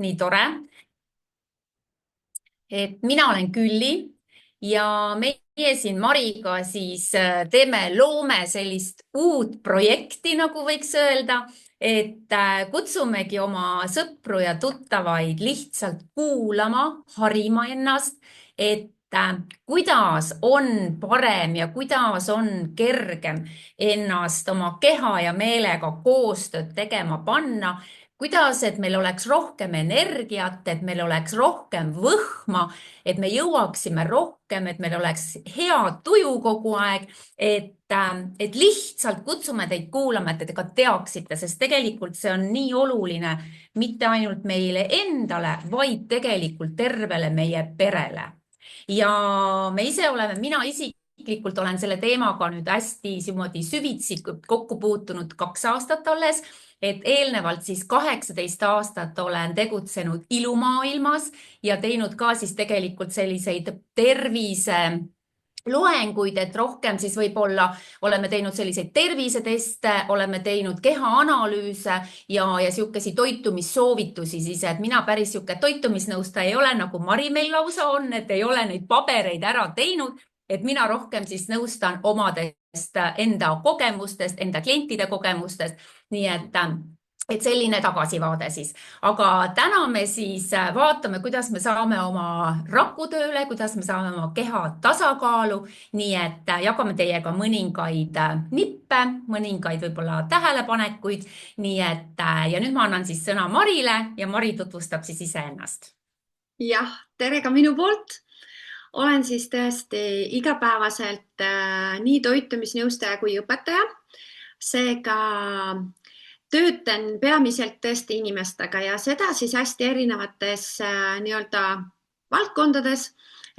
nii tore, et mina olen Külli ja meie siin Mariga siis loome sellist uut projekti, nagu võiks öelda, et kutsumegi oma sõpru ja tuttavaid lihtsalt kuulama, harima ennast, et kuidas on parem ja kuidas on kergem ennast oma keha ja meelega koostööd tegema panna, kuidas, et meil oleks rohkem energiat, et meil oleks rohkem võhma, et me jõuaksime rohkem, et meil oleks hea tuju kogu aeg, et lihtsalt kutsume teid kuulama, et te ka teaksite, sest tegelikult see on nii oluline mitte ainult meile endale, vaid tegelikult tervele meie perele. Ja me ise oleme, mina isiklikult olen selle teemaga nüüd hästi niimoodi süvitsi kokku puutunud 2 aastat alles, et eelnevalt siis 18 aastat olen tegutsenud ilumaailmas ja teinud ka siis tegelikult selliseid tervise loenguid, et rohkem siis võib-olla oleme teinud selliseid terviseteste, oleme teinud kehaanalüüse ja sihukesi toitumissoovitusi siis, et mina päris sihuke toitumisnõustaja ei ole, nagu Mari meil lausa on, et ei ole neid pabereid ära teinud, et mina rohkem siis nõustan omadest enda kogemustest, enda klientide kogemustest, nii et selline tagasivaade siis. Aga täna me siis vaatame, kuidas me saame oma raku tööle, kuidas me saame oma keha tasakaalu, nii et jagame teiega mõningaid nippe, mõningaid võib-olla tähelepanekuid, nii et ja nüüd ma annan siis sõna Marile ja Mari tutvustab siis iseennast. Jah, tere ka minu poolt. Olen siis tõesti igapäevaselt nii toitumisnõustaja kui õpetaja. Seega töötan peamiselt tõesti inimestega ja seda siis hästi erinevates nii-öelda valdkondades.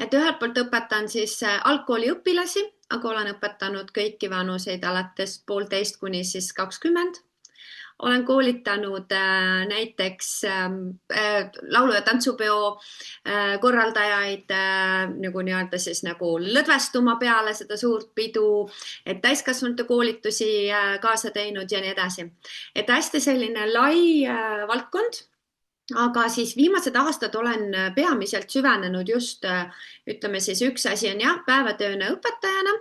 Et ühelt poolt õpetan siis algkooliõpilasi, aga olen õpetanud kõiki vanuseid alates 1,5 kuni siis 20. Olen koolitanud näiteks laulu- ja tantsupeo korraldajaid nagu nii-öelda siis nagu lõdvestuma peale seda suurt pidu, et täiskasvanute koolitusi kaasa teinud ja nii edasi. Et hästi selline lai valdkond, aga siis viimased aastad olen peamiselt süvenenud just, ütleme siis üks asi on jah, päevatööna õpetajana,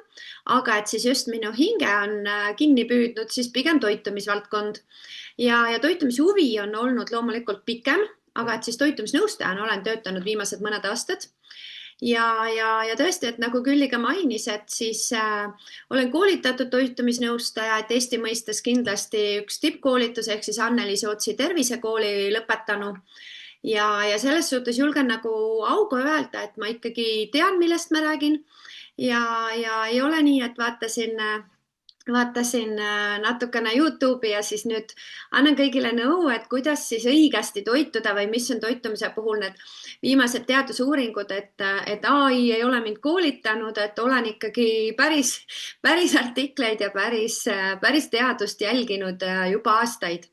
aga et siis just minu hinge on kinni püüdnud siis pigem toitumisvaldkond ja toitumishuvi on olnud loomulikult pikem, aga et siis toitumisnõustajana olen töötanud viimased mõned aastad. Ja tõesti, et nagu Külli ka mainis, et siis olen koolitatud toitumisnõustaja, et Eesti mõistes kindlasti üks tippkoolitus ehk siis Anneli Sootsi tervisekooli lõpetanu. Ja selles suhtes julgen nagu auga öelda, et ma ikkagi tean, millest ma räägin ja ei ole nii, et vaatasin natukene YouTube'i ja siis nüüd annan kõigile nõu, et kuidas siis õigesti toituda või mis on toitumise puhul need viimased teadusuuringud, et AI ei ole mind koolitanud, et olen ikkagi päris artikleid ja päris teadust jälginud juba aastaid.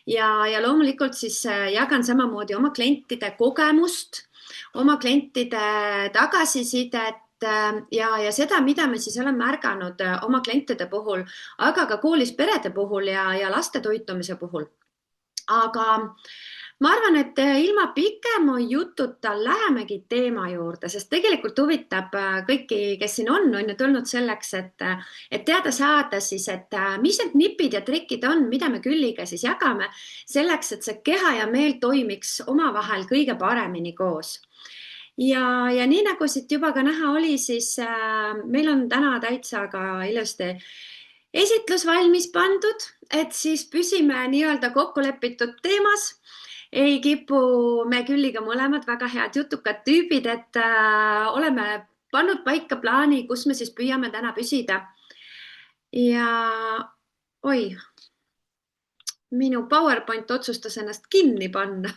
Ja loomulikult siis jagan samamoodi oma klientide kogemust, oma klientide tagasisidet, ja seda, mida me siis oleme märganud oma klientide puhul, aga ka koolis perede puhul ja laste toitumise puhul. Aga ma arvan, et ilma pikema jututa lähemegi teema juurde, sest tegelikult huvitab kõiki, kes siin on ju tulnud selleks, et teada saada siis, et mis need nipid ja trikid on, mida me Külliga siis jagame selleks, et see keha ja meel toimiks omavahel kõige paremini koos. Ja nii nagu siit juba ka näha oli, siis meil on täna täitsa ka ilusti esitlus valmis pandud, et siis püsime nii-öelda kokkulepitud teemas. Ei kipu me Külliga mõlemad väga head jutukad tüübid, et oleme pannud paika plaani, kus me siis püüame täna püsida. Ja oi, minu PowerPoint otsustas ennast kinni panna.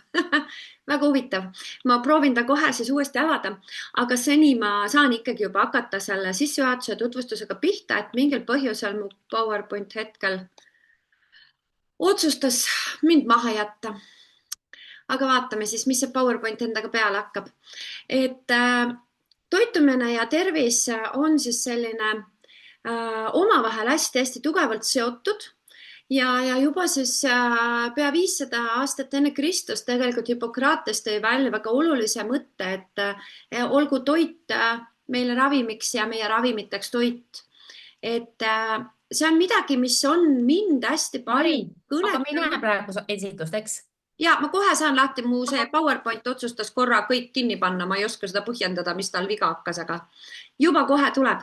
Väga huvitav. Ma proovin ta kohe siis uuesti avada, aga seni ma saan ikkagi juba hakata selle sissejuhatuse tutvustusega pihta, et mingil põhjusel mu PowerPoint hetkel otsustas mind maha jätta. Aga vaatame siis, mis see PowerPoint endaga peale hakkab. Et toitumine ja tervis on siis selline omavahel hästi-hästi tugevalt seotud. ja juba siis pea 500 aastat enne Kristust tegelikult Hippokrates tõi välja väga olulise mõtte, et olgu toit meile ravimiks ja meie ravimiteks toit. Et see on midagi, mis on mind hästi Mari, palju aga me ei näe kõnetanud. praegu esitlust, eks? Ja ma kohe saan lahti, mu see PowerPoint otsustas korra kõik kinni panna, ma ei oska seda põhjendada, mis tal viga hakkas, aga juba kohe tuleb.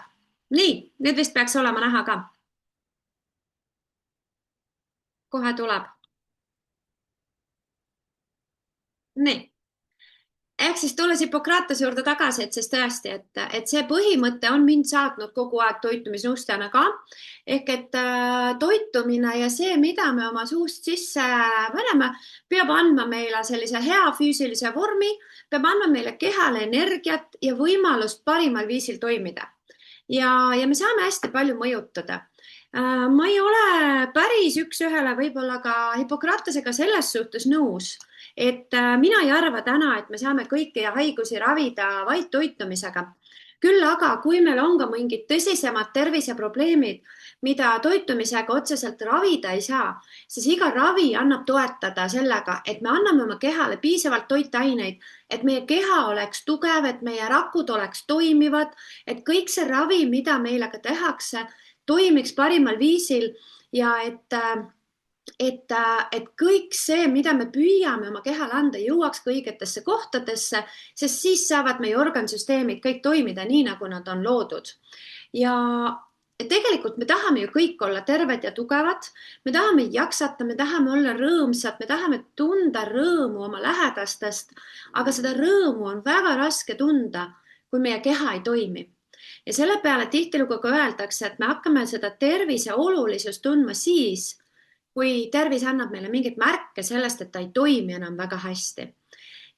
Nii, nüüd vist peaks olema näha ka. Kohe tuleb. Nii. Ehk siis tulles Hippokratese juurde tagasi, et siis tõesti, et see põhimõte on mind saatnud kogu aeg toitumisnõustajana ka. Ehk et toitumine ja see, mida me oma suust sisse paneme, peab andma meile sellise hea füüsilise vormi, peab andma meile kehale energiat ja võimalust parimal viisil toimida. Ja me saame hästi palju mõjutada. Ma ei ole päris üks-ühele võib-olla ka Hippokratesega selles suhtes nõus, et mina ei arva täna, et me saame kõiki haigusi ravida vaid toitumisega. Küll aga, kui meil on ka mingid tõsisemad terviseprobleemid, mida toitumisega otseselt ravida ei saa, siis iga ravi annab toetada sellega, et me anname oma kehale piisavalt toitaineid, et meie keha oleks tugev, et meie rakud oleks toimivad, et kõik see ravi, mida meile ka tehakse, toimiks parimal viisil ja et kõik see, mida me püüame oma kehale anda, jõuaks ka õigetesse kohtadesse, sest siis saavad meie organsüsteemid kõik toimida nii, nagu nad on loodud. Ja tegelikult me tahame ju kõik olla terved ja tugevad, me tahame jaksata, me tahame olla rõõmsad, me tahame tunda rõõmu oma lähedastest, aga seda rõõmu on väga raske tunda, kui meie keha ei toimi. Ja selle peale tihtilugu ka öeldakse, et me hakkame seda tervise olulisust tundma siis, kui tervis annab meile mingeid märke sellest, et ta ei toimi enam väga hästi.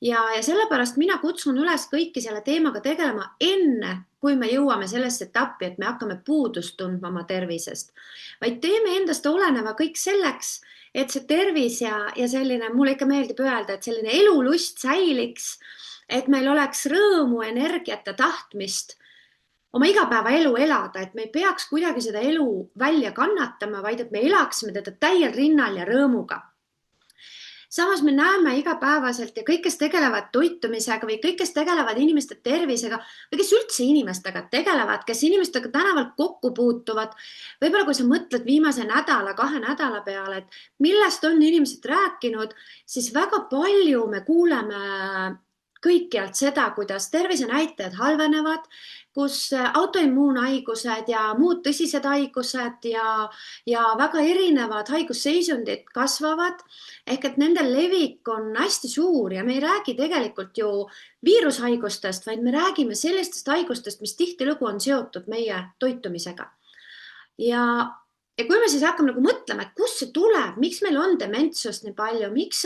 Ja sellepärast mina kutsun üles kõiki selle teemaga tegelema enne, kui me jõuame sellesse etappi, et me hakkame puudust tundma oma tervisest. Vaid teeme endast oleneva kõik selleks, et see tervis ja selline, mulle ikka meeldib öelda, et selline elulust säiliks, et meil oleks rõõmu, energiat ja tahtmist oma igapäevaelu elada, et me ei peaks kuidagi seda elu välja kannatama, vaid et me elaksime teda täiel rinnal ja rõõmuga. Samas me näeme igapäevaselt ja kõik, kes tegelevad toitumisega või kõik, kes tegelevad inimeste tervisega või kes üldse inimestega tegelevad, kes inimestega tänavalt kokku puutuvad. Võib-olla kui sa mõtled viimase nädala, 2 nädala peale, et millest on inimesed rääkinud, siis väga palju me kuuleme kõikjalt seda, kuidas tervisenäitajad halvenevad, kus autoimmuunhaigused ja muud tõsised haigused ja väga erinevad haigusseisundid kasvavad, ehk et nende levik on hästi suur ja me ei räägi tegelikult ju viirushaigustest, vaid me räägime sellistest haigustest, mis tihtilugu on seotud meie toitumisega. Ja kui me siis hakkame nagu mõtlema, et kust see tuleb, miks meil on dementsust nii palju, miks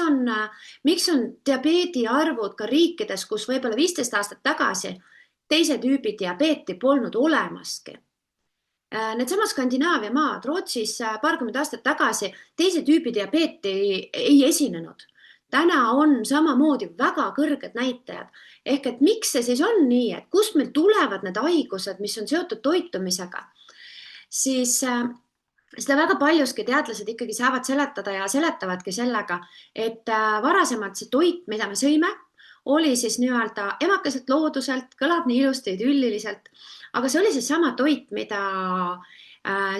on diabeedi arvud ka riikides, kus võib-olla 15 aastat tagasi teise tüübi diabeeti polnud olemaski. Needsamad Skandinaavia maad, Rootsis paarkümmend aastat tagasi teise tüübi diabeeti ei esinenud. Täna on samamoodi väga kõrged näitajad. Ehk et miks see siis on nii, et kust meil tulevad need haigused, mis on seotud toitumisega, siis seda väga paljuski teadlased ikkagi saavad seletada ja seletavadki sellega, et varasemalt see toit, mida me sõime, oli siis nii-öelda emakeselt looduselt, kõlab nii ilusti idülliliselt, aga see oli siis sama toit, mida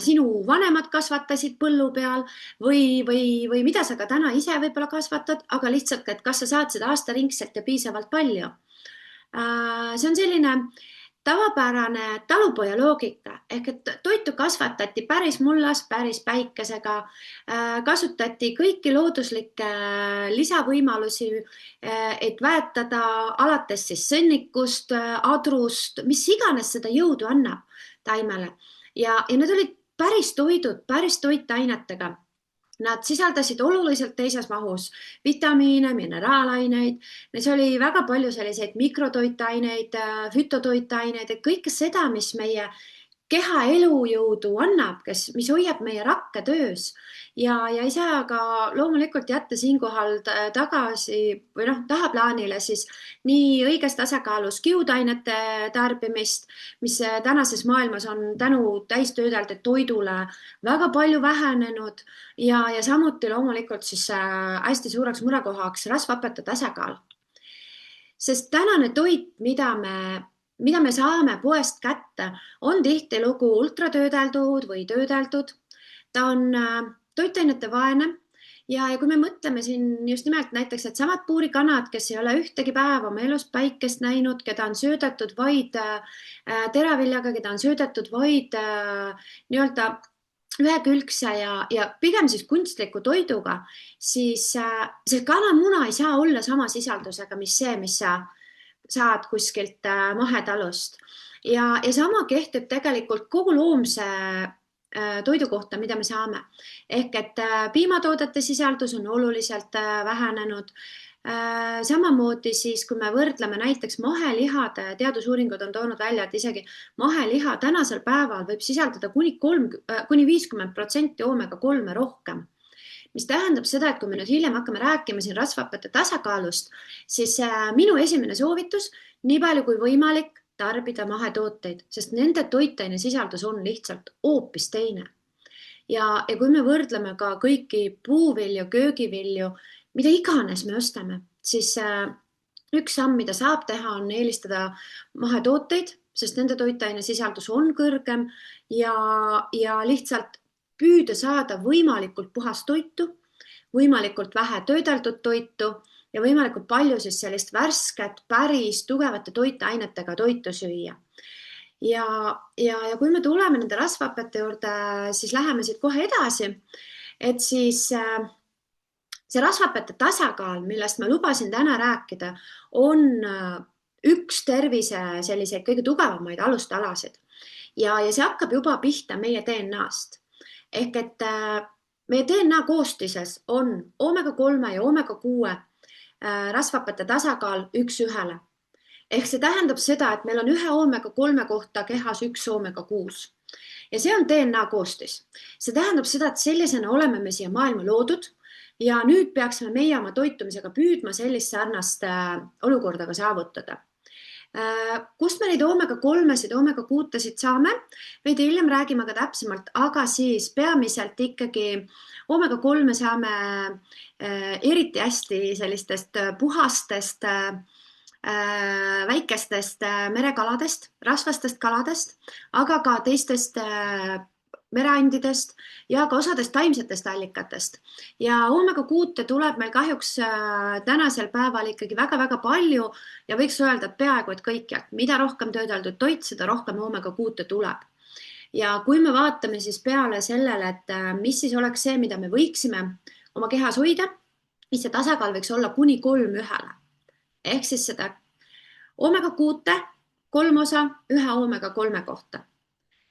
sinu vanemad kasvatasid põllu peal või mida sa ka täna ise võib-olla kasvatad, aga lihtsalt, et kas sa saad seda aastaringselt ja piisavalt palju. See on selline tavapärane talupoja loogika, ehk et toitu kasvatati päris mullas, päris päikesega, kasutati kõiki looduslikke lisavõimalusi, et väetada alates siis sõnnikust, adrust, mis iganes seda jõudu annab taimele. Ja need olid päris toidud, päris toitainetega. Nad sisaldasid oluliselt teises mahus vitamiine, mineraalaineid, neis oli väga palju selliseid mikrotoitaineid, fütotoitaineid, et kõike seda, mis meie keha elujõudu annab, mis hoiab meie rakke töös ja ei saa ka loomulikult jätta siinkohal tagasi või tahaplaanile siis nii õiges tasakaalus kiudainete tarbimist, mis tänases maailmas on tänu täistöödeldud toidule väga palju vähenenud ja samuti loomulikult siis hästi suureks murekohaks rasvhapete tasakaal. Sest tänane toit, mida me saame poest kätte, on tihtilugu ultratöödeldud või töödeldud. Ta on toitainete vaene ja kui me mõtleme siin just nimelt näiteks, et samad puurikanad, kes ei ole ühtegi päeva oma elust päikest näinud, keda on söödetud vaid teraviljaga, keda on söödetud vaid nii-öelda ühekülgse ja pigem siis kunstliku toiduga, siis see kanamuna ei saa olla sama sisaldusega, mis sa saad kuskilt mahetalust. Ja sama kehtib tegelikult kogu loomse toidu kohta, mida me saame. Ehk et piimatoodete sisaldus on oluliselt vähenenud. Samamoodi siis, kui me võrdleme näiteks mahelihade, teadusuuringud on toonud välja, et isegi maheliha tänasel päeval võib sisaldada kuni 50% oomega-3 rohkem. Mis tähendab seda, et kui me nüüd hiljem hakkame rääkima siin rasvhapete tasakaalust, siis minu esimene soovitus, nii palju kui võimalik, tarbida mahetooteid, sest nende toitaine sisaldus on lihtsalt hoopis teine. Ja kui me võrdleme ka kõiki puuvilju, köögivilju, mida iganes me ostame, siis üks samm, mida saab teha, on eelistada mahetooteid, sest nende toitaine sisaldus on kõrgem ja lihtsalt püüda saada võimalikult puhast toitu, võimalikult vähe töödeldud toitu ja võimalikult palju siis sellist värsket, päris tugevate toitainetega toitu süüa. Ja kui me tuleme nende rasvhapete juurde, siis läheme siit kohe edasi, et siis see rasvhapete tasakaal, millest ma lubasin täna rääkida, on üks tervise selliseid kõige tugevamaid alustalasid ja see hakkab juba pihta meie DNA-st. Ehk et meie DNA koostises on oomega-3 ja oomega-6 rasvhapete tasakaal 1:1. Ehk see tähendab seda, et meil on ühe oomega-3 kohta kehas 1 oomega-6 ja see on DNA koostis. See tähendab seda, et sellisena oleme me siia maailma loodud ja nüüd peaksime meie oma toitumisega püüdma sellist sarnast olukorda ka saavutada. Kust me neid oomega-3-sid, oomega-6-sid saame? Veidi hiljem räägime ka täpsemalt, aga siis peamiselt ikkagi oomega-3 saame eriti hästi sellistest puhastest väikestest merekaladest, rasvastest kaladest, aga ka teistest mereandidest ja ka osadest taimsetest allikatest. Ja oomega-6 tuleb meil kahjuks tänasel päeval ikkagi väga-väga palju ja võiks öelda, et peaaegu et kõikjalt. Mida rohkem töödeldud toit, seda rohkem oomega-6 tuleb. Ja kui me vaatame siis peale sellele, et mis siis oleks see, mida me võiksime oma kehas hoida, siis see tasakaal võiks olla kuni 3:1. Ehk siis seda oomega-6 3 osa ühe oomega-3 kohta.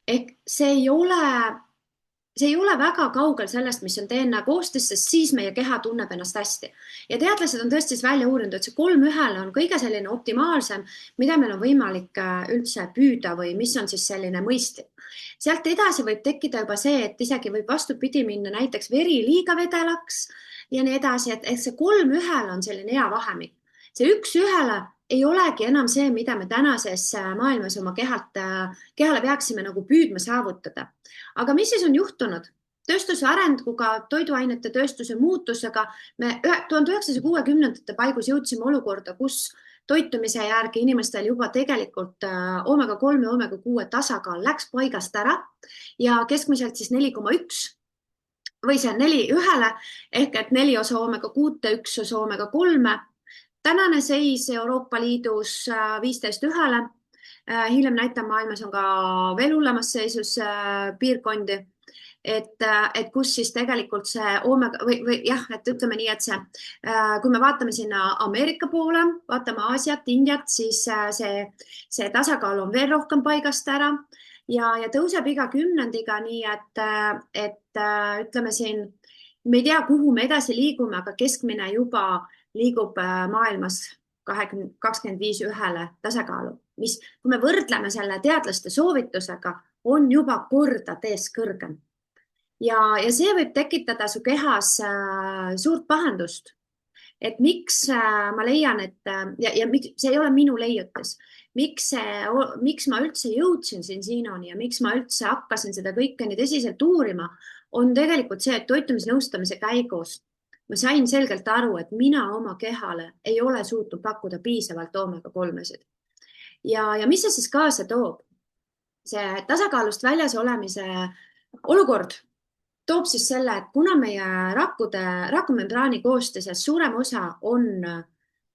Ehk see ei ole väga kaugel sellest, mis on DNA koostis, sest siis meie keha tunneb ennast hästi. Ja teadlased on tõesti välja uurinud, et see 3:1 on kõige selline optimaalsem, mida meil on võimalik üldse püüda või mis on siis selline mõistlik. Sealt edasi võib tekkida juba see, et isegi võib vastupidi minna näiteks veri liiga vedelaks ja nii edasi, et see 3:1 on selline hea vahemik. See 1:1 ei olegi enam see, mida me tänases maailmas oma kehale peaksime nagu püüdma saavutada. Aga mis siis on juhtunud? Tööstuse arenguga, toiduainete tööstuse muutusega me 1960-ndate paigus jõudsime olukorda, kus toitumise järgi inimestel juba tegelikult oomega-3 ja oomega-6 tasakaal läks paigast ära ja keskmiselt siis 4,1 või see 4:1 ehk et 4 osa oomega-6, 1 osa oomega-3. Tänane seis Euroopa Liidus 15:1. Hiljem näitab maailmas on ka veel hullemas seisus piirkondi, et kus siis tegelikult see oomega või jah, et ütleme nii, et kui me vaatame sinna Ameerika poole, vaatame Aasiat, Indiat, siis see tasakaal on veel rohkem paigast ära ja tõuseb iga kümnendiga, nii et ütleme siin, me ei tea, kuhu me edasi liigume, aga keskmine juba liigub maailmas 25:1 tasakaalu, mis, kui me võrdleme selle teadlaste soovitusega, on juba kordades kõrgem. ja see võib tekitada su kehas suurt pahandust. Et miks ma leian, ja miks, see ei ole minu leiutis, miks ma üldse jõudsin siinoni ja miks ma üldse hakkasin seda kõike nii tõsiselt uurima, on tegelikult see, et toitumisnõustamise käigus ma sain selgelt aru, et mina oma kehale ei ole suutnud pakkuda piisavalt oomega-3-sid. Ja mis see siis kaasa toob? See tasakaalust väljas olemise olukord toob siis selle, et kuna meie rakumembraani koostises suurem osa on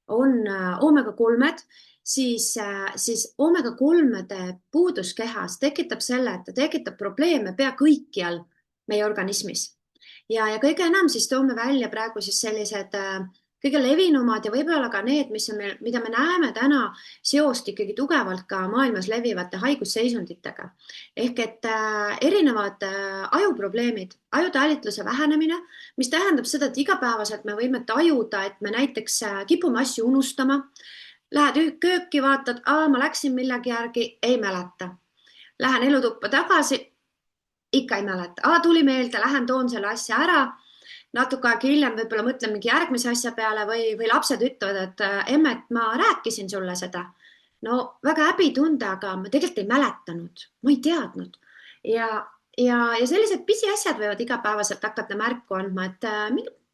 oomega-3-d, siis oomega-3-de puudus kehas tekitab selle, et ta tekitab probleeme pea kõikjal meie organismis. Ja kõige enam siis toome välja praegu siis sellised kõige levinumad ja võib-olla ka need, mida me näeme täna seost ikkagi tugevalt ka maailmas levivate haigusseisunditega. Ehk et erinevad ajuprobleemid, ajutalitluse vähenemine, mis tähendab seda, et igapäevaselt me võime tajuda, et me näiteks kipume asju unustama. Lähed kööki, vaatad, ma läksin millegi järgi, ei mäleta. Lähen elutuppa tagasi, ikka ei mäleta. Tuli meelde, lähen toon selle asja ära. Natuke aega hiljem võib-olla mõtlen mingi järgmise asja peale või lapsed ütlevad, et emme, et ma rääkisin sulle seda. No väga häbi tunda, aga ma tegelikult ei mäletanud, ma ei teadnud. Ja sellised pisiasjad võivad igapäevaselt hakata märku andma, et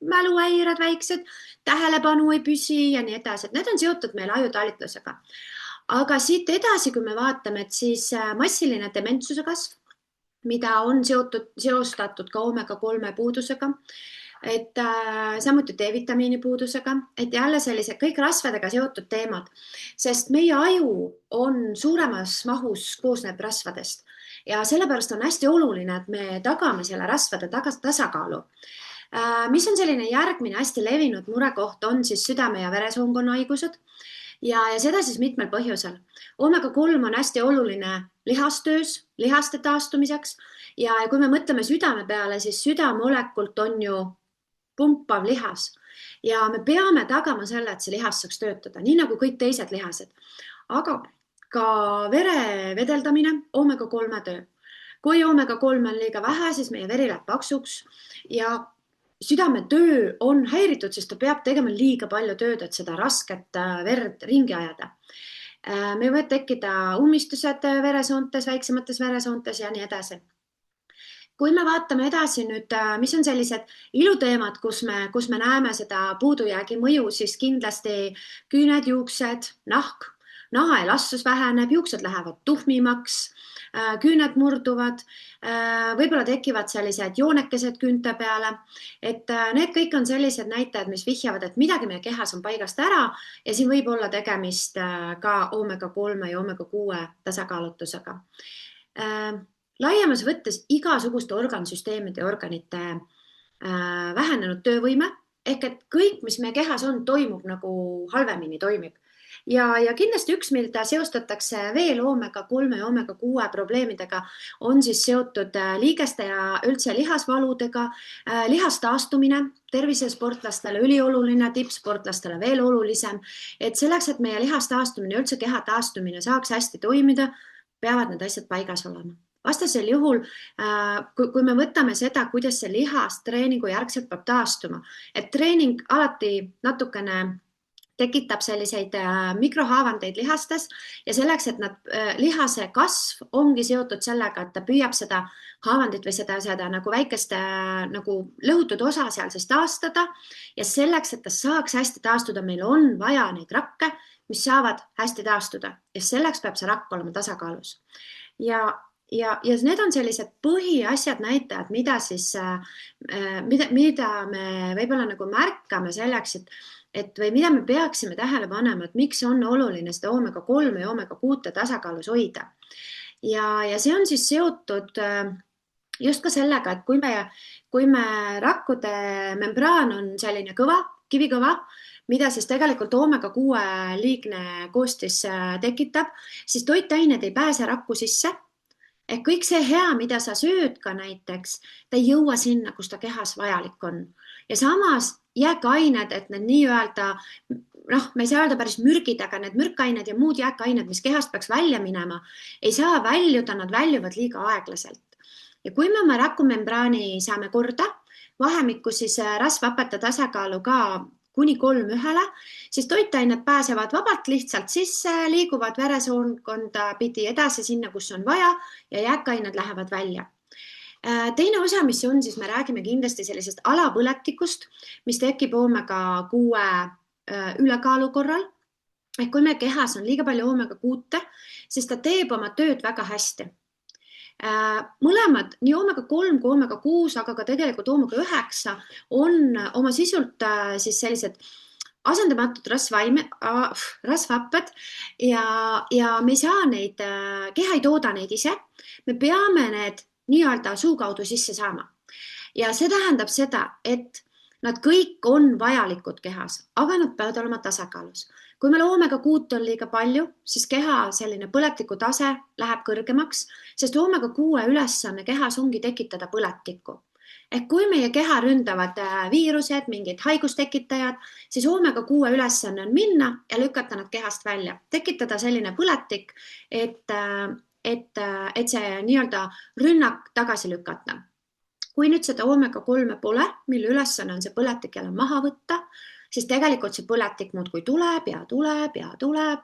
mäluhäired väiksed, tähelepanu ei püsi ja nii edasi, et need on seotud meil ajutalitlusega. Aga siit edasi, kui me vaatame, et siis massiline dementsuse kasv, mida on seostatud ka oomega-3 puudusega, et samuti D-vitamiini puudusega, et jälle sellised kõik rasvadega seotud teemad, sest meie aju on suuremas mahus koosneb rasvadest ja sellepärast on hästi oluline, et me tagame selle rasvade tasakaalu. Mis on selline järgmine hästi levinud murekoht, on siis südame- ja veresoonkonna haigused ja seda siis mitmel põhjusel. Oomega-3 on hästi oluline lihastöös, lihaste taastumiseks ja kui me mõtleme südame peale, siis südamemolekult on ju pumpav lihas ja me peame tagama selle, et see lihas saaks töötada, nii nagu kõik teised lihased. Aga ka vere vedeldamine, oomega-3 töö. Kui oomega-3 on liiga vähe, siis meie veri läheb paksuks ja südame töö on häiritud, sest ta peab tegema liiga palju tööd, et seda rasket verd ringi ajada. Me võivad tekkida ummistused veresoontes, väiksemates veresoontes ja nii edasi. Kui me vaatame edasi nüüd, mis on sellised iluteemad, kus me näeme seda puudujäägi mõju, siis kindlasti küüned, juuksed, nahk, naha elastsus väheneb, juuksed lähevad tuhmimaks, küüned murduvad, võib-olla tekivad sellised joonekesed küünte peale, et need kõik on sellised näitajad, mis vihjavad, et midagi meie kehas on paigast ära ja siin võib olla tegemist ka oomega-3 ja oomega-6 tasakaalutusega. Laiemas võttes igasuguste organsüsteemide ja organite vähenenud töövõime, ehk et kõik, mis meie kehas on, toimub nagu halvemini toimib. Ja kindlasti üks, mida seostatakse veel oomega-3 ja oomega-6 probleemidega, on siis seotud liigeste ja üldse lihasvaludega, lihastaastumine, tervisesportlastele ülioluline, tippsportlastele veel olulisem, et selleks, et meie lihastaastumine, üldse keha taastumine saaks hästi toimida, peavad need asjad paigas olema. Vastasel juhul, kui me võtame seda, kuidas see lihas treeningu järgselt peab taastuma, et treening alati natukene tekitab selliseid mikrohaavandeid lihastes ja selleks, et lihase kasv ongi seotud sellega, et ta püüab seda haavandit või seda nagu väikest nagu lõhutud osa seal siis taastada ja selleks, et ta saaks hästi taastuda, meil on vaja neid rakke, mis saavad hästi taastuda ja selleks peab see rakk olema tasakaalus. Ja need on sellised põhiasjad, näitajad, mida me võib-olla nagu märkame selleks, või mida me peaksime tähele panema, et miks on oluline seda oomega-3 ja oomega-6 tasakaalus hoida. Ja see on siis seotud just ka sellega, et kui me rakkude membraan on selline kõva, kivikõva, mida siis tegelikult oomega-6 liigne koostis tekitab, siis toitained ei pääse rakku sisse. Ehk kõik see hea, mida sa sööd ka näiteks, ta ei jõua sinna, kus ta kehas vajalik on. Ja samas jääkained, et need nii-öelda, me ei saa öelda päris mürgid, aga need mürkained ja muud jääkained, mis kehast peaks välja minema, ei saa väljuda, nad väljuvad liiga aeglaselt. ja kui me oma rakumembraani saame korda, vahemikku siis rasvhapete tasakaalu ka kuni 3:1, siis toitained pääsevad vabalt lihtsalt sisse, liiguvad veresoonkonda pidi edasi sinna, kus on vaja ja jääkained lähevad välja. Teine osa, mis on, siis me räägime kindlasti sellisest alapõletikust, mis tekib omega-6 ülekaalu korral. Ehk kui meie kehas on liiga palju omega-6, siis ta teeb oma tööd väga hästi. Mõlemad, nii omega-3 kui omega-6, aga ka tegelikult omega-9 on oma sisult siis sellised asendamatud rasvhapped ja me ei saa neid, keha ei tooda neid ise. Me peame need nii-öelda suu kaudu sisse saama. Ja see tähendab seda, et nad kõik on vajalikud kehas, aga nad peavad olema tasakaalus. Kui meil omega-6 on liiga palju, siis keha selline põletiku tase läheb kõrgemaks, sest omega-6 ülesanne kehas ongi tekitada põletikku. Ehk kui meie keha ründavad viirused, mingid haigustekitajad, siis omega-6 ülesanne on minna ja lükata nad kehast välja, tekitada selline põletik, et see nii-öelda rünnak tagasi lükata. Kui nüüd seda omega-3 pole, mille ülesanne on see põletik jälle maha võtta, siis tegelikult see põletik muudkui tuleb ja tuleb ja tuleb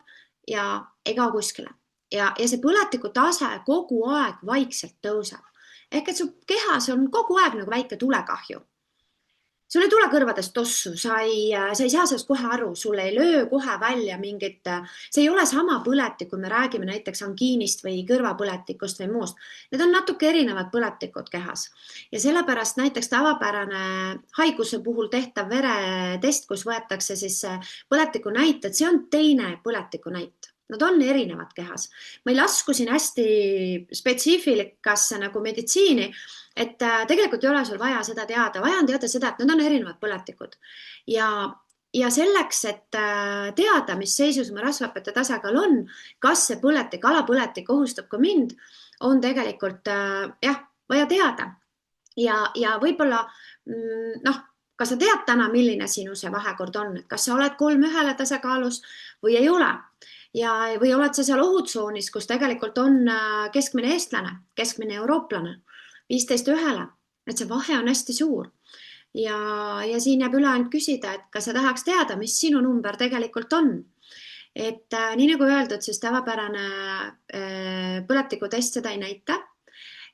ja ei kao kuskile. Ja see põletiku tase kogu aeg vaikselt tõuseb. Ehk et su kehas on kogu aeg nagu väike tulekahju. Sul ei tule kõrvadest tossu, sa ei saa sellest kohe aru, sul ei löö kohe välja mingit, see ei ole sama põletik, kui me räägime näiteks angiinist või kõrvapõletikust või muust. Need on natuke erinevad põletikud kehas ja sellepärast näiteks tavapärane haiguse puhul tehtav veretest, kus võetakse siis põletiku näited, see on teine põletiku näit. Nad on erinevad kehas. Ma ei lasku siin hästi spetsiifilikasse nagu meditsiini, et tegelikult ei ole sul vaja seda teada. Vaja on teada seda, et nad on erinevad põletikud. Ja selleks, et teada, mis seisus oma rasvhapete tasakaal on, kas see põletik, alapõletik ohustab ka mind, on tegelikult vaja teada. Ja võib-olla, kas sa tead täna, milline sinu see vahekord on, et kas sa oled 3:1 tasakaalus või ei ole? Või oled sa seal ohutsoonis, kus tegelikult on keskmine eestlane, keskmine eurooplane, 15:1, et see vahe on hästi suur. Ja siin jääb üle ainult küsida, et kas sa tahaks teada, mis sinu number tegelikult on. Et nii nagu öeldud, siis tavapärane põletikutest seda ei näita.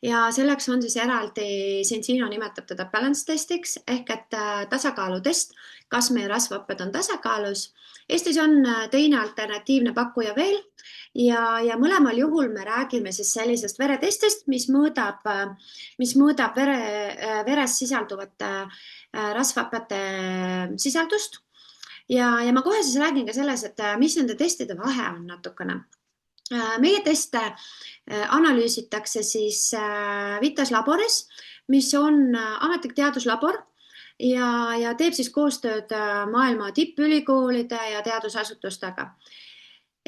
Ja selleks on siis eraldi, Sensino nimetab teda balance testiks, ehk et tasakaalutest, kas meie rasvhapped on tasakaalus. Eestis on teine alternatiivne pakkuja veel ja mõlemal juhul me räägime siis sellisest veretestist, mis mõõdab veres sisalduvat rasvhappete sisaldust. Ja ma kohe siis räägin ka selles, et mis nende testide vahe on natukene. Meie teste analüüsitakse siis Vitas Laboris, mis on ametlik teaduslabor ja teeb siis koostööd maailma tippülikoolide ja teadusasutustega.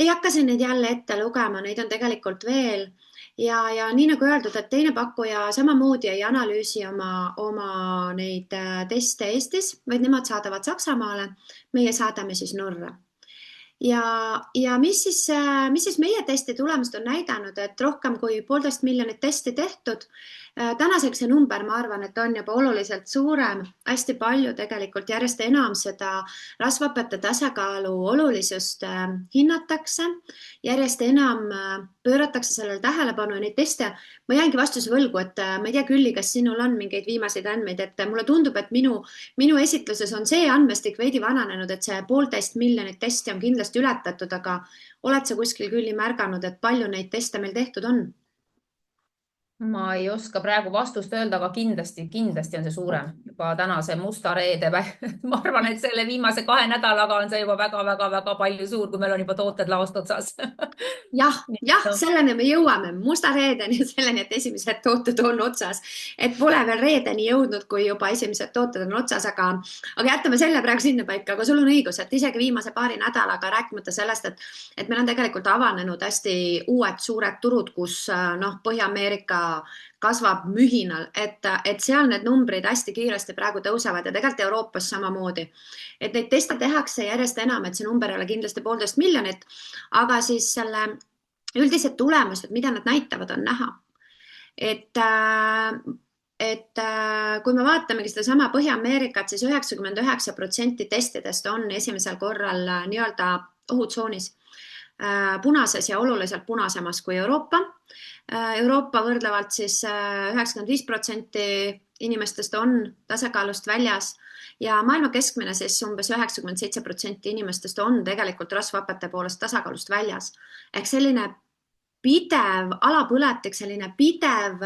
Ei hakka siin neid jälle ette lugema, neid on tegelikult veel. Ja nii nagu öeldud, et teine pakkuja samamoodi ei analüüsi oma neid teste Eestis, vaid nemad saadavad Saksamaale, meie saadame siis Norra. Ja mis siis meie testi tulemused on näidanud, et rohkem kui 1,5 miljonit testi tehtud. Tänaseks see number, ma arvan, et on juba oluliselt suurem. Hästi palju tegelikult järjest enam seda rasvhapete tasakaalu olulisust hinnatakse. Järjest enam pööratakse sellele tähelepanu ja neid teste. Ma jäängi vastuse võlgu, et ma ei tea Külli, kas sinul on mingeid viimaseid andmeid, et mulle tundub, et minu esitluses on see andmestik veidi vananenud, et see 1,5 miljonit testi on kindlasti ületatud, aga oled sa kuskil Külli märganud, et palju neid teste meil tehtud on? Ma ei oska praegu vastust öelda, aga kindlasti on see suurem. Juba tänase musta reede. Ma arvan, et selle viimase 2 nädalaga on see juba väga palju suur, kui meil on juba tooted laost otsas. Jah, selleni me jõuame. Musta reedeni selleni, et esimesed tooted on otsas. Et pole veel reedeni jõudnud, kui juba esimesed tooted on otsas, aga jätame selle praegu sinna paika. Aga sul on õigus, et isegi viimase 2 nädalaga rääkimata sellest, et meil on tegelikult avanenud hästi uued suured turud, kus Põhja-Ameerika kasvab mühinal, et seal need numbrid hästi kiiresti praegu tõusevad ja tegelikult Euroopas samamoodi. Et neid teste tehakse järjest enam, et see number ei ole kindlasti 1,5 miljonit, aga siis selle üldised tulemused, mida nad näitavad, on näha. et kui me vaatamegi sedasama Põhja-Ameerikat, siis 99% testidest on esimesel korral nii-öelda ohutsoonis punases ja oluliselt punasemas kui Euroopa. Euroopa võrdlevalt siis 95% inimestest on tasakaalust väljas ja maailma keskmine siis umbes 97% inimestest on tegelikult rasvhapete poolest tasakaalust väljas. Ehk selline pidev alapõletik, selline pidev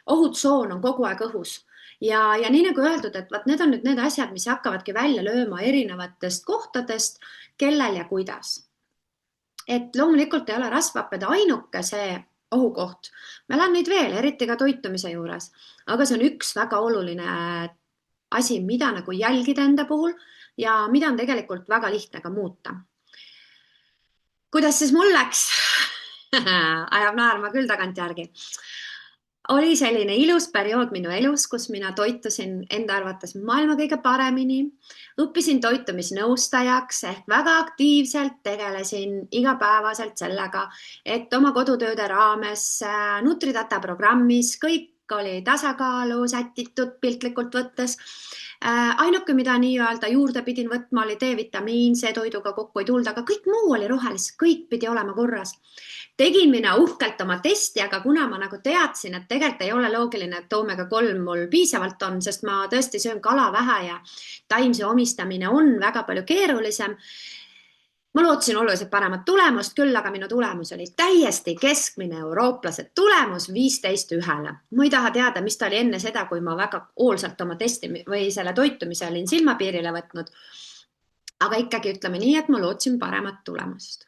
ohutsoon on kogu aeg õhus. Ja nii nagu öeldud, et need on nüüd need asjad, mis hakkavadki välja lööma erinevatest kohtadest, kellel ja kuidas. Et loomulikult ei ole rasvhapped ainuke see ohukoht. Meil on neid veel, eriti ka toitumise juures. Aga see on üks väga oluline asi, mida nagu jälgida enda puhul ja mida on tegelikult väga lihtne ka muuta. Kuidas siis mul läks? Ajab naerma küll tagantjärgi. Oli selline ilus periood minu elus, kus mina toitusin enda arvates maailma kõige paremini. Õppisin toitumisnõustajaks ehk väga aktiivselt tegelesin igapäevaselt sellega, et oma kodutööde raames Nutridata programmis kõik oli tasakaalu sätitud piltlikult võttes. Ainuke, mida nii-öelda juurde pidin võtma, oli D-vitamiin, see toiduga kokku ei tulda, aga kõik muu oli rohelis, kõik pidi olema korras. Tegin mina uhkelt oma testi, aga kuna ma nagu teadsin, et tegelikult ei ole loogiline, et oomega 3 mul piisavalt on, sest ma tõesti söön kala vähe ja taimse omistamine on väga palju keerulisem. Ma lootsin oluliselt paremat tulemust küll, aga minu tulemus oli täiesti keskmine eurooplase tulemus 15:1. Ma ei taha teada, mis ta oli enne seda, kui ma väga hoolsalt oma testi või selle toitumise olin silmapiirile võtnud. Aga ikkagi ütleme nii, et ma lootsin paremat tulemust.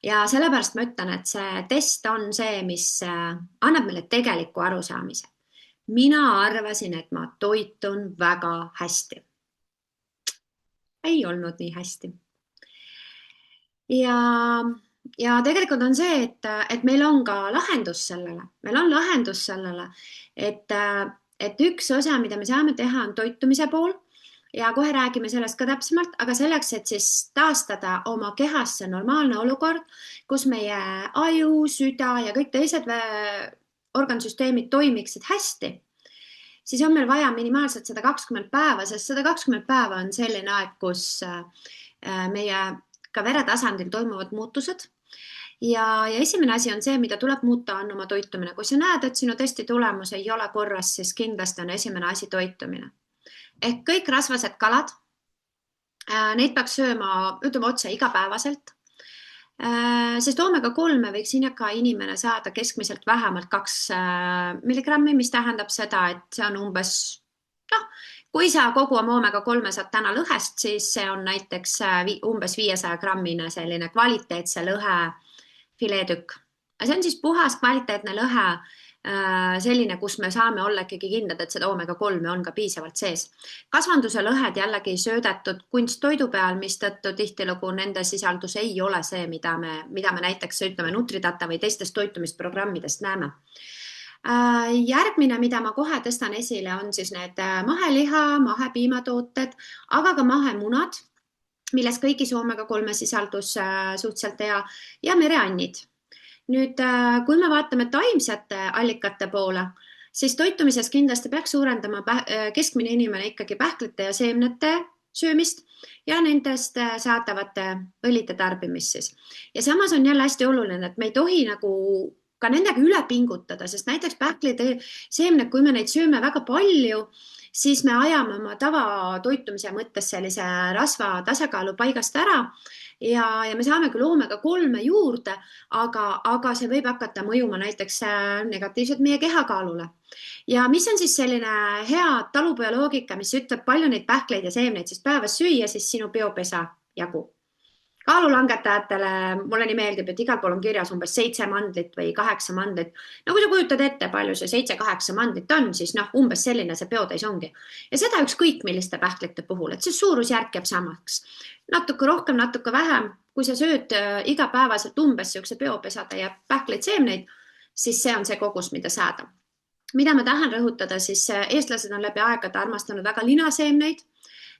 Ja sellepärast ma ütlen, et see test on see, mis annab meile tegeliku arusaamise. Mina arvasin, et ma toitun väga hästi. Ei olnud nii hästi. Ja tegelikult on see, et meil on ka lahendus sellele. Meil on lahendus sellele, et üks osa, mida me saame teha, on toitumise pool. Ja kohe räägime sellest ka täpsemalt, aga selleks, et siis taastada oma kehasse normaalne olukord, kus meie aju, süda ja kõik teised organsüsteemid toimiksid hästi, siis on meil vaja minimaalselt 120 päeva, sest 120 päeva on selline aeg, kus meie ka veretasandil toimuvad muutused. Ja esimene asi on see, mida tuleb muuta, on oma toitumine. Kui sa näed, et sinu testi tulemus ei ole korras, siis kindlasti on esimene asi toitumine. Ehk kõik rasvased kalad, neid peaks sööma, ütleme otse, igapäevaselt. Sest oomega 3 võiks iga inimene saada keskmiselt vähemalt 2 milligrammi, mis tähendab seda, et see on umbes, kui sa kogu oma oomega 3 saad täna lõhest, siis see on näiteks umbes 500 grammine selline kvaliteetse lõhe fileetükk. See on siis puhas kvaliteetne lõhe, selline, kus me saame olla ikkagi kindlad, et seda oomega 3 on ka piisavalt sees. Kasvanduse lõhed jällegi söödetud kunsttoidu peal, mis tõttu tihtilugu nende sisaldus ei ole see, mida me näiteks ütleme Nutridata või teistest toitumisprogrammidest näeme. Järgmine, mida ma kohe tõstan esile, on siis need maheliha, mahepiimatooted, aga ka mahemunad, milles kõigis oomega 3 sisaldus suhteliselt hea ja mereannid. Nüüd, kui me vaatame taimsete allikate poole, siis toitumises kindlasti peaks suurendama keskmine inimene ikkagi pähklite ja seemnete söömist ja nendest saadavate õlide tarbimist siis. Ja samas on jälle hästi oluline, et me ei tohi nagu ka nendega üle pingutada, sest näiteks pähklid ja seemned, kui me neid sööme väga palju, siis me ajame oma tavatoitumise mõttes sellise rasva tasakaalu paigast ära ja me saame küll oomega 3 juurde, aga see võib hakata mõjuma näiteks negatiivselt meie kehakaalule. Ja mis on siis selline hea talupoja-loogika, mis ütleb palju neid pähkleid ja seemneid siis päevas süüa, siis sinu biopesa jagu. Kaalulangetajatele mulle nii meeldib, et igal pool on kirjas umbes 7 mandlit või 8 mandlit. No kui sa kujutad ette, palju see 7-8 mandlit on, siis umbes selline see biotäis ongi. Ja seda ükskõik milliste pähklite puhul, et see suurusjärk jääb samaks. Natuke rohkem, natuke vähem. Kui sa sööd igapäevaselt umbes siukse biopesade ja pähkleid seemneid, siis see on see kogus, mida saada. Mida ma tahan rõhutada, siis eestlased on läbi aegade armastanud väga linaseemneid.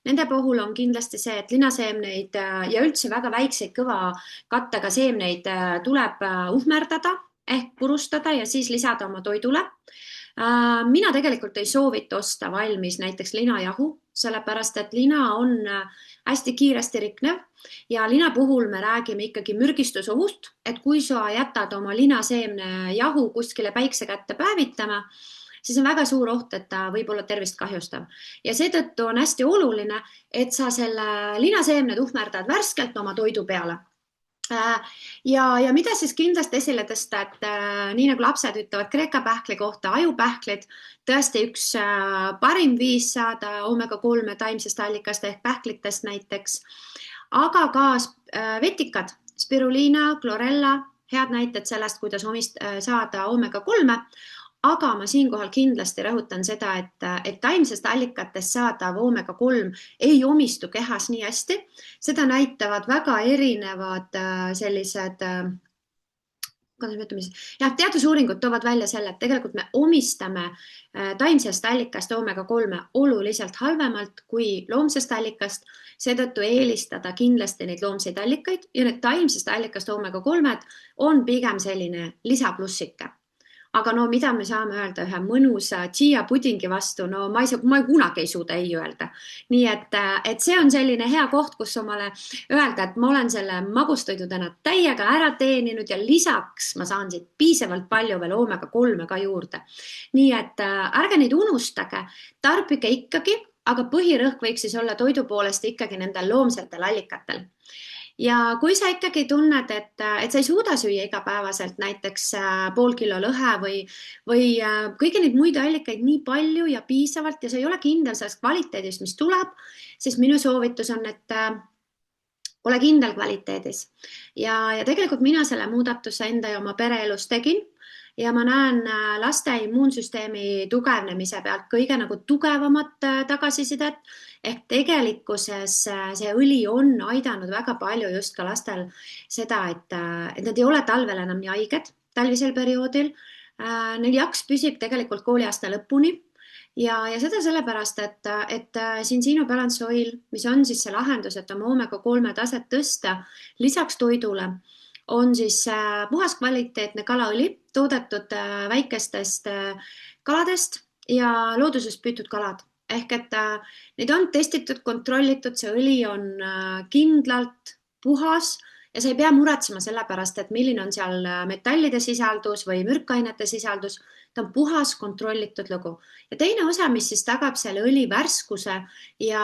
Nende puhul on kindlasti see, et linaseemneid ja üldse väga väikseid kõva kattega seemneid tuleb uhmerdada ehk purustada ja siis lisada oma toidule. Mina tegelikult ei soovita osta valmis näiteks linajahu, sellepärast et lina on hästi kiiresti riknev ja lina puhul me räägime ikkagi mürgistusohust, et kui sa jätad oma linaseemne jahu kuskile päikse kätte päevitama, siis on väga suur oht, et ta võib olla tervist kahjustav ja seetõttu on hästi oluline, et sa selle linaseemned uhmerdad värskelt oma toidu peale. Ja mida siis kindlasti esile tõsta, et nii nagu lapsed ütlevad Kreeka pähkli kohta, ajupähklid, tõesti üks parim viis saada omega-3 taimsest allikast ehk pähklitest näiteks, aga ka vetikad, spiruliina, chlorella, head näited sellest, kuidas saada omega-3, aga ma siinkohal kindlasti rõhutan seda, et taimsest allikatest saadav omega-3 ei omistu kehas nii hästi. Seda näitavad väga erinevad sellised, kuidas me ütleme siis, teadusuuringud toovad välja selle, et tegelikult me omistame taimsest allikast omega-3 oluliselt halvemalt kui loomsest allikast. Seetõttu eelistada kindlasti neid loomseid allikaid ja need taimsest allikast omega-3 on pigem selline lisaplussike. Aga no mida me saame öelda ühe mõnusa chia pudingi vastu, no ma kunagi ei suuda ei öelda. Nii et see on selline hea koht, kus omale öelda, et ma olen selle magustoidu täna täiega ära teeninud ja lisaks ma saan siit piisavalt palju veel omega-3 ka juurde. Nii et ärge neid unustage, tarbige ikkagi, aga põhirõhk võiks siis olla toidu poolest ikkagi nendel loomsetel allikatel. Ja kui sa ikkagi tunned, et sa ei suuda süüa igapäevaselt näiteks pool kilo lõhe või kõigi neid muid allikaid nii palju ja piisavalt ja sa ei ole kindel sellest kvaliteedist, mis tuleb, siis minu soovitus on, et ole kindel kvaliteedis. Ja tegelikult mina selle muudatuse enda ja oma pereelus tegin ja ma näen laste immuunsüsteemi tugevnemise pealt kõige nagu tugevamat tagasisidet. Ehk tegelikkuses see õli on aidanud väga palju just ka lastel seda, et nad ei ole talvel enam nii haiged talvisel perioodil. Neil jaks püsib tegelikult kooliaasta lõpuni ja seda sellepärast, et Cincino Balance Oil, mis on siis see lahendus, et oma omega-3 taset tõsta lisaks toidule, on siis puhas kvaliteetne kalaõli toodetud väikestest kaladest ja loodusest püütud kalad. Ehk et neid on testitud, kontrollitud, see õli on kindlalt puhas ja sa ei pea muretsema selle pärast, et milline on seal metallide sisaldus või mürkainete sisaldus. Ta on puhas, kontrollitud lugu. Ja teine osa, mis siis tagab selle õli värskuse ja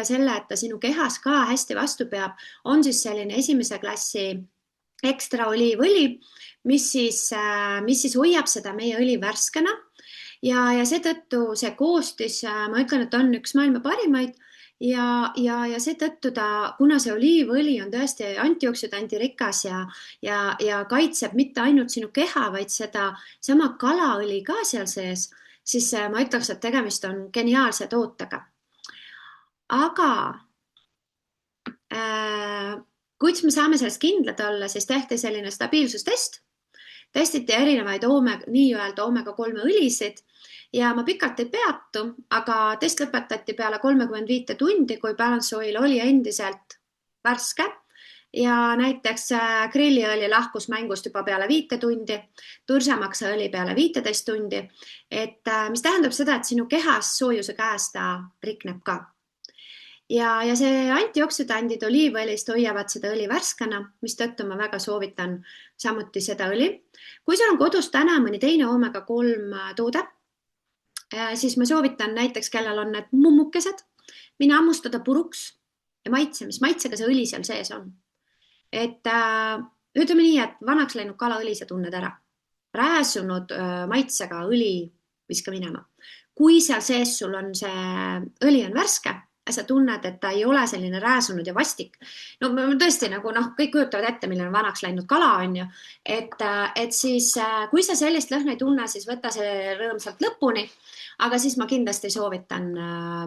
selle, et ta sinu kehas ka hästi vastu peab, on siis selline esimese klassi ekstra oliivõli, mis siis hoiab seda meie õli värskena. Ja seetõttu see koostis, ma ütlen, et on üks maailma parimaid ja seetõttu kuna see oliivõli on tõesti antioksidanti-rikas ja kaitseb mitte ainult sinu keha, vaid seda sama kalaõli ka seal sees, siis ma ütleks, et tegemist on geniaalse tootega. Aga kuidas me saame sellest kindlad olla, siis tehti selline stabiilsustest. Testiti erinevaid nii-öelda omega-3 õlisid ja ma pikalt ei peatu, aga test lõpetati peale 35 tundi, kui Balance Oil oli endiselt värske ja näiteks grilliõli lahkus mängust juba peale 5 tundi, tursamaksaõli peale 15 tundi, mis tähendab seda, et sinu kehas soojuse käes ta rikneb ka. Ja see antioksidandid oliivõlist hoiavad seda õli värskena, mis tõttu ma väga soovitan samuti seda õli. Kui sul on kodus täna mõni teine omega-3 toode, siis ma soovitan näiteks, kellel on need mummukesed, mine hammustada puruks ja maitse, mis maitsega see õli seal sees on. Et ütleme nii, et vanaks läinud kalaõli sa tunned ära. Rääsunud maitsega õli viska minema. Kui seal sees sul on see õli on värske, sa tunned, et ta ei ole selline rääsunud ja vastik. No tõesti, nagu kõik kujutavad ette, milline on vanaks läinud kala on ju. Et siis, kui sa sellist lõhna ei tunne, siis võta see rõõmsalt lõpuni. Aga siis ma kindlasti soovitan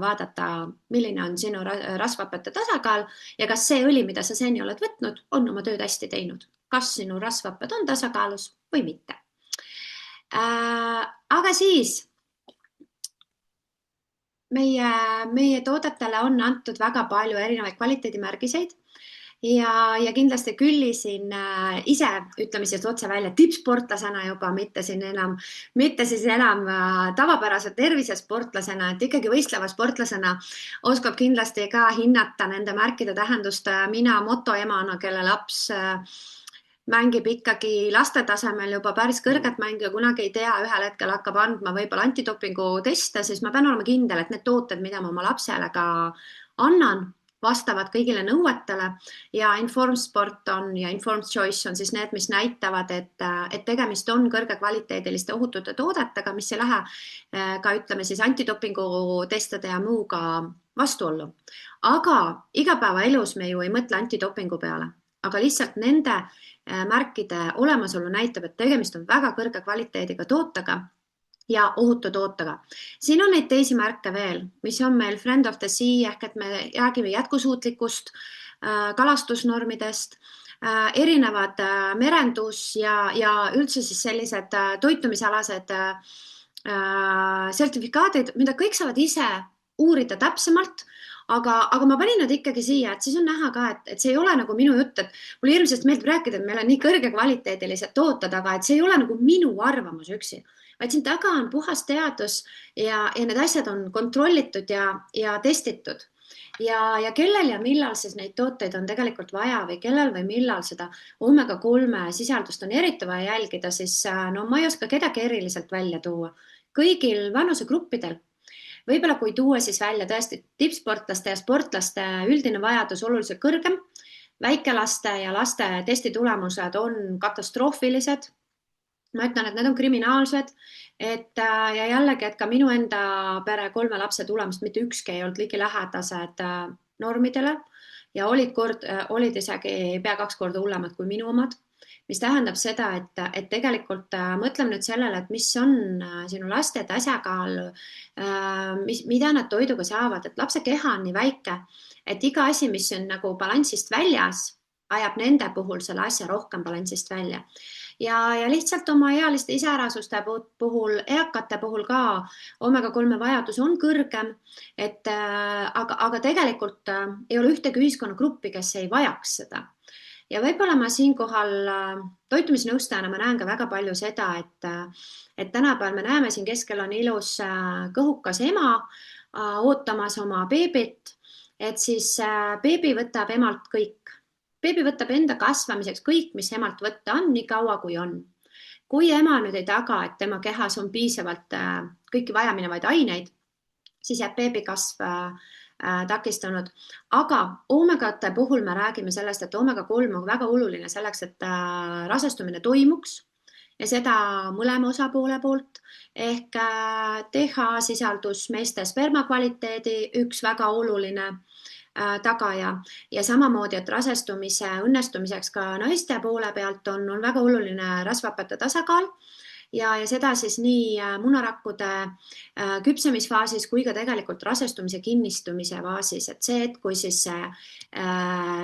vaadata, milline on sinu rasvhapete tasakaal ja kas see õli, mida sa seni oled võtnud, on oma tööd hästi teinud. Kas sinu rasvhaped on tasakaalus või mitte. Aga siis meie toodetele on antud väga palju erinevaid kvaliteedimärgiseid ja kindlasti Külli siin ise, ütleme siis otse välja, tippsportlasena juba, mitte siis enam tavapärase tervisesportlasena, et ikkagi võistleva sportlasena oskab kindlasti ka hinnata nende märkide tähendust. Mina motoemana, kelle laps mängib ikkagi laste tasemel juba päris kõrget mängu ja kunagi ei tea, ühel hetkel hakkab andma võib-olla antidopingu teste, siis ma pean olema kindel, et need tooted, mida ma oma lapsele ka annan, vastavad kõigile nõuetele ja Informed Sport on ja Informed Choice on siis need, mis näitavad, et tegemist on kõrgekvaliteediliste ohutute toodetega, mis ei lähe ka ütleme siis antidopingu testide ja muuga vastuollu. Aga igapäevaelus me ju ei mõtle antidopingu peale, aga lihtsalt nende märkide olemasolu näitab, et tegemist on väga kõrge kvaliteediga tootega ja ohutu tootega. Siin on neid teisi märke veel, mis on meil Friend of the Sea ehk et me räägime jätkusuutlikust kalastusnormidest, erinevad merendus ja üldse siis sellised toitumisalased sertifikaadid, mida kõik saavad ise uurida täpsemalt. Aga ma panin nad ikkagi siia, et siis on näha ka, et see ei ole nagu minu jutt, et mulle hirmsasti meeldib rääkida, et meil on nii kõrge kvaliteedilised tooted, aga et see ei ole nagu minu arvamus üksi, vaid siin taga on puhas teadus ja need asjad on kontrollitud ja testitud. Ja kellel ja millal siis neid tooteid on tegelikult vaja või kellel või millal seda omega-3 sisaldust on eriti vaja jälgida, siis no ma ei oska kedagi eriliselt välja tuua. Kõigil vanusegruppidel. Võib-olla kui tuua siis välja tõesti tippsportlaste ja sportlaste üldine vajadus oluliselt kõrgem, väikelaste ja laste testitulemused on katastroofilised. Ma ütlen, et need on kriminaalsed, ja jällegi, et ka minu enda pere 3 lapse tulemust mitte ükski ei olnud ligilähedased normidele ja olid isegi pea 2 korda hullemad kui minu omad. Mis tähendab seda, et tegelikult mõtleme nüüd sellele, et mis on sinu laste tasakaal, mida nad toiduga saavad, et lapse keha on nii väike, et iga asi, mis on nagu balansist väljas, ajab nende puhul selle asja rohkem balansist välja. Ja lihtsalt oma ealiste iseärasuste puhul, eakate puhul ka omega-3 vajadus on kõrgem, aga tegelikult ei ole ühtegi ühiskonnagruppi, kes ei vajaks seda. Ja võib-olla ma siinkohal toitumisnõustajana ma näen ka väga palju seda, et tänapäeval me näeme siin keskel on ilus kõhukas ema ootamas oma beebit, et siis beebi võtab emalt kõik. Beebi võtab enda kasvamiseks kõik, mis emalt võtta on, nii kaua kui on. Kui ema nüüd ei taga, et tema kehas on piisavalt kõiki vajaminevaid aineid, siis jääb beebi kasv takistunud. Aga omegate puhul me räägime sellest, et omega-3 on väga oluline selleks, et rasestumine toimuks ja seda mõlema osapoole poolt ehk TH sisaldus meeste sperma kvaliteedi üks väga oluline tagaja ja samamoodi, et rasestumise õnnestumiseks ka naiste poole pealt on väga oluline rasvhapete tasakaal ja seda siis nii munarakkude küpsemisfaasis kui ka tegelikult rasestumise kinnistumise faasis, et see, et kui siis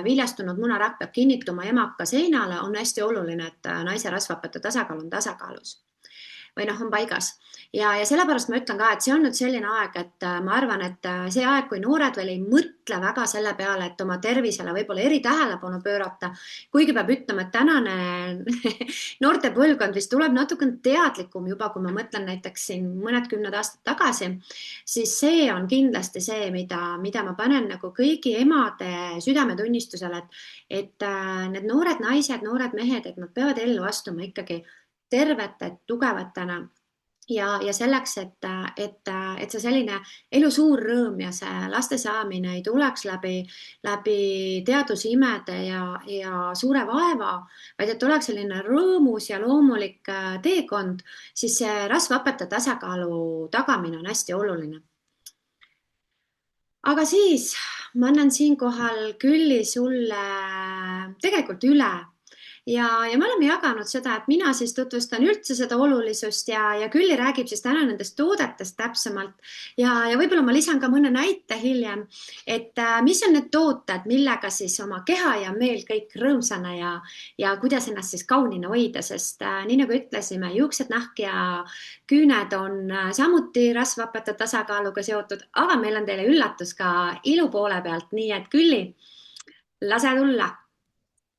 viljastunud munarakk peab kinnituma emaka seinale, on hästi oluline, et naise rasvhapete tasakaal on tasakaalus või on paigas. Ja sellepärast ma ütlen ka, et see on nüüd selline aeg, et ma arvan, et see aeg, kui noored veel ei mõtle väga selle peale, et oma tervisele võib-olla eritähelepanu pöörata, kuigi peab ütlema, et tänane noorte põlvkond vist tuleb natukene teadlikum juba, kui ma mõtlen näiteks siin mõned 10 aastat tagasi, siis see on kindlasti see, mida ma panen nagu kõigi emade südametunnistusele, et need noored naised, noored mehed, et nad peavad ellu astuma ikkagi tervete, tugevatena ja selleks, et see selline elu suur rõõm ja see laste saamine ei tuleks läbi teadusimede ja suure vaeva, vaid et oleks selline rõõmus ja loomulik teekond, siis see rasvhapete tasakaalu tagamine on hästi oluline. Aga siis ma annan siinkohal Külli sulle tegelikult üle. Ja me oleme jaganud seda, et mina siis tutvustan üldse seda olulisust ja Külli räägib siis täna nendest toodetest täpsemalt ja võib-olla ma lisan ka mõne näite hiljem, et mis on need tooted, millega siis oma keha ja meel kõik rõõmsana ja kuidas ennast siis kaunina hoida, sest nii nagu ütlesime, juuksed, nahk ja küüned on samuti rasvhapete tasakaaluga seotud, aga meil on teile üllatus ka ilu poole pealt, nii et Külli, lase tulla.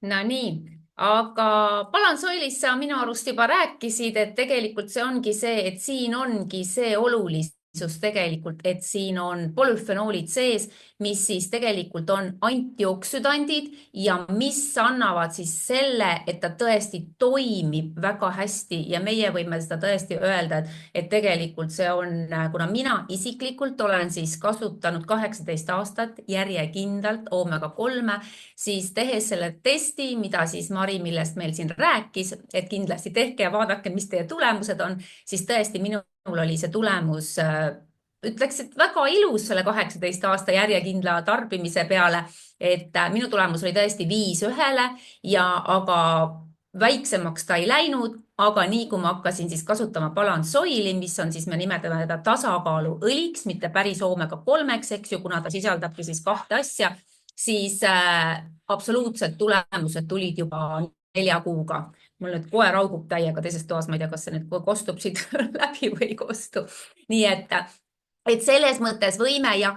no nii, aga Palansoilis sa minu arust juba rääkisid, et tegelikult see ongi see, et siin ongi see olulisus tegelikult, et siin on polüfenoolid sees, mis siis tegelikult on antioksüdandid ja mis annavad siis selle, et ta tõesti toimib väga hästi ja meie võime seda tõesti öelda, et tegelikult see on, kuna mina isiklikult olen siis kasutanud 18 aastat järjekindlalt oomega 3, siis tehes selle testi, mida siis Mari, millest meil siin rääkis, et kindlasti tehke ja vaadake, mis teie tulemused on, siis tõesti minul oli see tulemus, ütleks, et väga ilus selle 18 aasta järjekindla tarbimise peale, et minu tulemus oli tõesti 5:1 ja aga väiksemaks ta ei läinud, aga nii kui ma hakkasin siis kasutama Palansoili, mis on siis, me nimetame teda tasakaaluõliks, mitte päris oomega 3, eks ju, kuna ta sisaldabki siis 2 asja, siis absoluutselt tulemused tulid juba 4 kuuga. Mul nüüd koer raugub täiega teises toas, ma ei tea, kas see nüüd kostub siit läbi või ei kostu. Nii et selles mõttes võime ja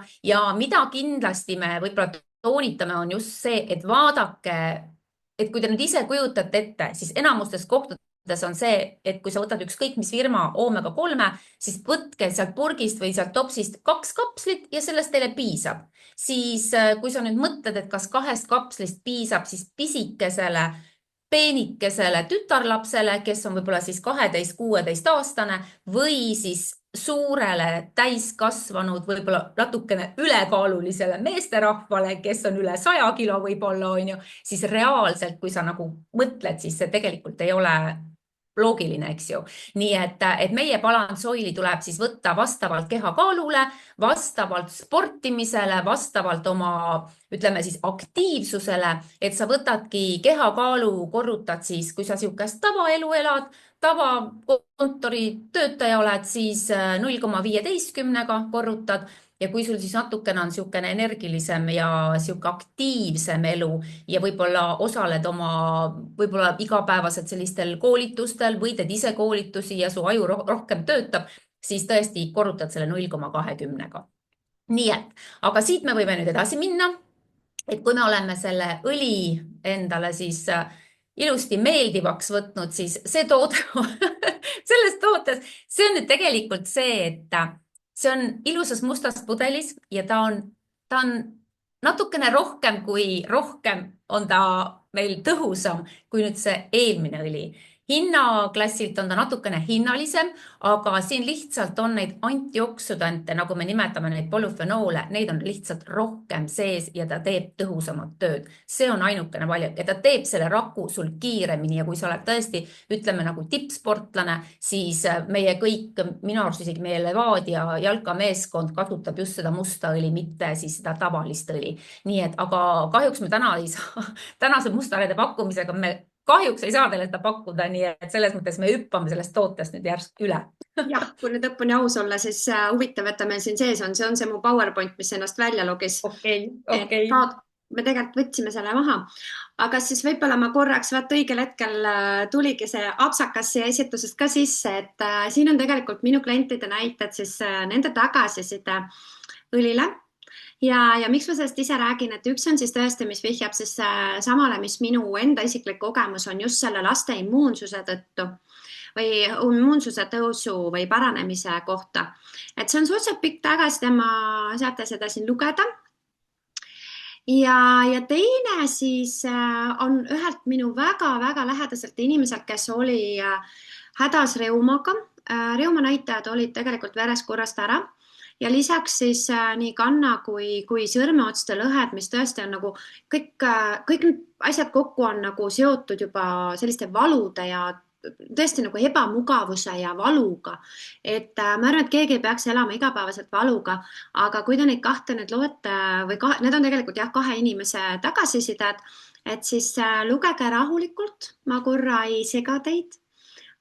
mida kindlasti me võib-olla toonitame, on just see, et vaadake, et kui te nüüd ise kujutate ette, siis enamustes kohtades on see, et kui sa võtad ükskõik mis firma oomega 3, siis võtke sealt purgist või sealt topsist 2 kapslit ja sellest teile piisab. Siis kui sa nüüd mõtled, et kas 2 kapslist piisab, siis pisikesele peenikesele tütarlapsele, kes on võib-olla siis 12-16 aastane või siis suurele täiskasvanud, võib-olla natukene ülekaalulisele meesterahvale, kes on üle 100 kilo võib-olla, on ju, siis reaalselt, kui sa nagu mõtled, siis see tegelikult ei ole loogiline, eks ju. Nii et meie Palansoili tuleb siis võtta vastavalt kehakaalule, vastavalt sportimisele, vastavalt oma, ütleme siis aktiivsusele, et sa võtadki kehakaalu, korrutad siis, kui sa sihukest tavaelu elad, tavakontori töötaja oled, siis 0,15-ga korrutad ja kui sul siis natukene on niisugune energilisem ja niisugune aktiivsem elu ja võib-olla osaled oma võib-olla igapäevaselt sellistel koolitustel või teed ise koolitusi ja su aju rohkem töötab, siis tõesti korrutad selle 0,20-ga. Nii et, aga siit me võime nüüd edasi minna, et kui me oleme selle õli endale siis ilusti meeldivaks võtnud, siis see toode, selles tootes, see on nüüd tegelikult see, et see on ilusas mustas pudelis ja ta on natukene rohkem kui rohkem on ta meil tõhusam kui nüüd see eelmine õli. Hinnaklassilt on ta natukene hinnalisem, aga siin lihtsalt on neid antioksüdante, nagu me nimetame neid polüfenoole, neid on lihtsalt rohkem sees ja ta teeb tõhusamat tööd. See on ainukene valik, et ta teeb selle raku sul kiiremini ja kui sa oled tõesti, ütleme nagu tippsportlane, siis meie kõik, minu arust isegi meie Levadia jalkameeskond kasutab just seda musta õli, mitte siis seda tavalist õli. Nii et, aga kahjuks me täna ei saa, tänase mustarede pakkumisega me kahjuks ei saa teile seda pakkuda, nii et selles mõttes me hüppame sellest tootest nüüd järsku üle. Jah, kui nüüd lõpuni aus olla, siis huvitav, et ta meil siin sees on, see on see mu PowerPoint, mis ennast välja logis. Okei. Me tegelikult võtsime selle maha, aga siis võib-olla ma korraks, vaat õigel hetkel tuligi see apsakas siia esitusest ka sisse, et siin on tegelikult minu klientide näited siis nende tagasiside õlile. Ja miks ma sellest ise räägin, et üks on siis tõesti, mis vihjab siis samale, mis minu enda isiklik kogemus on just selle laste immuunsuse tõttu või immuunsuse tõusu või paranemise kohta. Et see on suhteliselt pikk tagasiside, ma saate seda siin lugeda. Ja teine siis on ühelt minu väga-väga lähedaselt inimeselt, kes oli hädas reumaga. Reuma näitajad olid tegelikult veres korrast ära. Ja lisaks siis nii kanna kui sõrmeotste lõhed, mis tõesti on nagu kõik asjad kokku on nagu seotud juba selliste valude ja tõesti nagu ebamugavuse ja valuga. Et ma arvan, et keegi ei peaks elama igapäevaselt valuga, aga kui te neid kahte nüüd loete, või need on tegelikult jah, 2 inimese tagasisided, et siis lugege rahulikult, ma korra ei sega teid.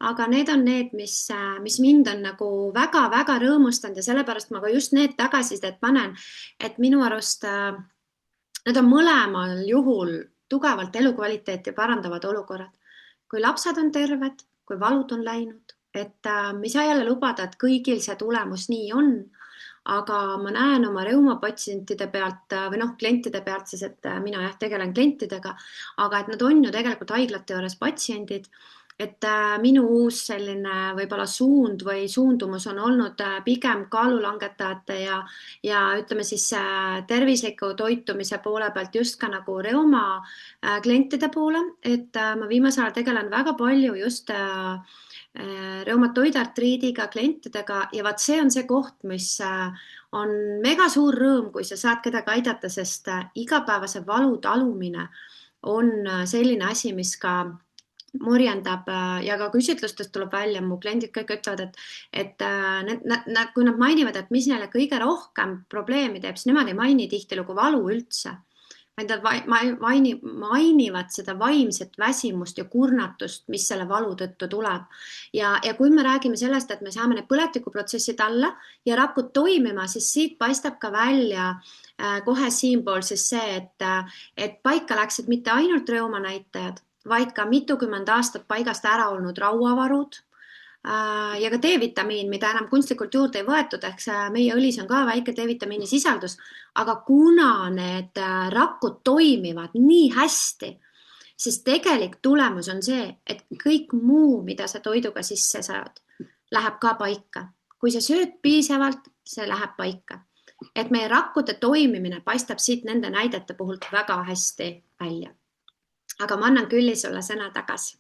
Aga need on need, mis mind on nagu väga-väga rõõmustanud ja sellepärast ma ka just need tagasisidet panen, et minu arust need on mõlemal juhul tugevalt elukvaliteeti parandavad olukorrad. Kui lapsed on terved, kui valud on läinud, et me ei saa jälle lubada, et kõigil see tulemus nii on, aga ma näen oma reumapatsientide pealt või noh, klientide pealt siis, et mina jah, tegelen klientidega, aga et nad on ju tegelikult haiglate juures patsiendid, et minu uus selline võib-olla suund või suundumus on olnud pigem kaalulangetajate ja ütleme siis tervisliku toitumise poole pealt just ka nagu reuma klientide poole, et ma viimasel ajal tegelen väga palju just reumatoidartriidiga klientidega ja vaat see on see koht, mis on mega suur rõõm, kui sa saad kedagi aidata, sest igapäevase valu talumine on selline asi, mis ka morjendab ja ka küsitlustest tuleb välja, mu kliendid kõik ütlevad, et kui nad mainivad, et mis neile kõige rohkem probleemi teeb, siis nemad ei maini tihtilugu valu üldse. Nad mainivad seda vaimset väsimust ja kurnatust, mis selle valu tõttu tuleb. Ja kui me räägime sellest, et me saame need põletikuprotsessid alla ja rakud toimima, siis siit paistab ka välja kohe siinpool siis see, et paika läksid mitte ainult reumanäitajad, vaid ka mitukümmend aastat paigast ära olnud rauavarud ja ka D-vitamiin, mida enam kunstlikult juurde ei võetud, ehk meie õlis on ka väike D-vitamiini sisaldus, aga kuna need rakud toimivad nii hästi, siis tegelik tulemus on see, et kõik muu, mida sa toiduga sisse saad, läheb ka paika. Kui sa sööd piisavalt, see läheb paika. Et meie rakkude toimimine paistab siit nende näidete puhul väga hästi välja. Aga ma annan Külli sulle sõna tagasi.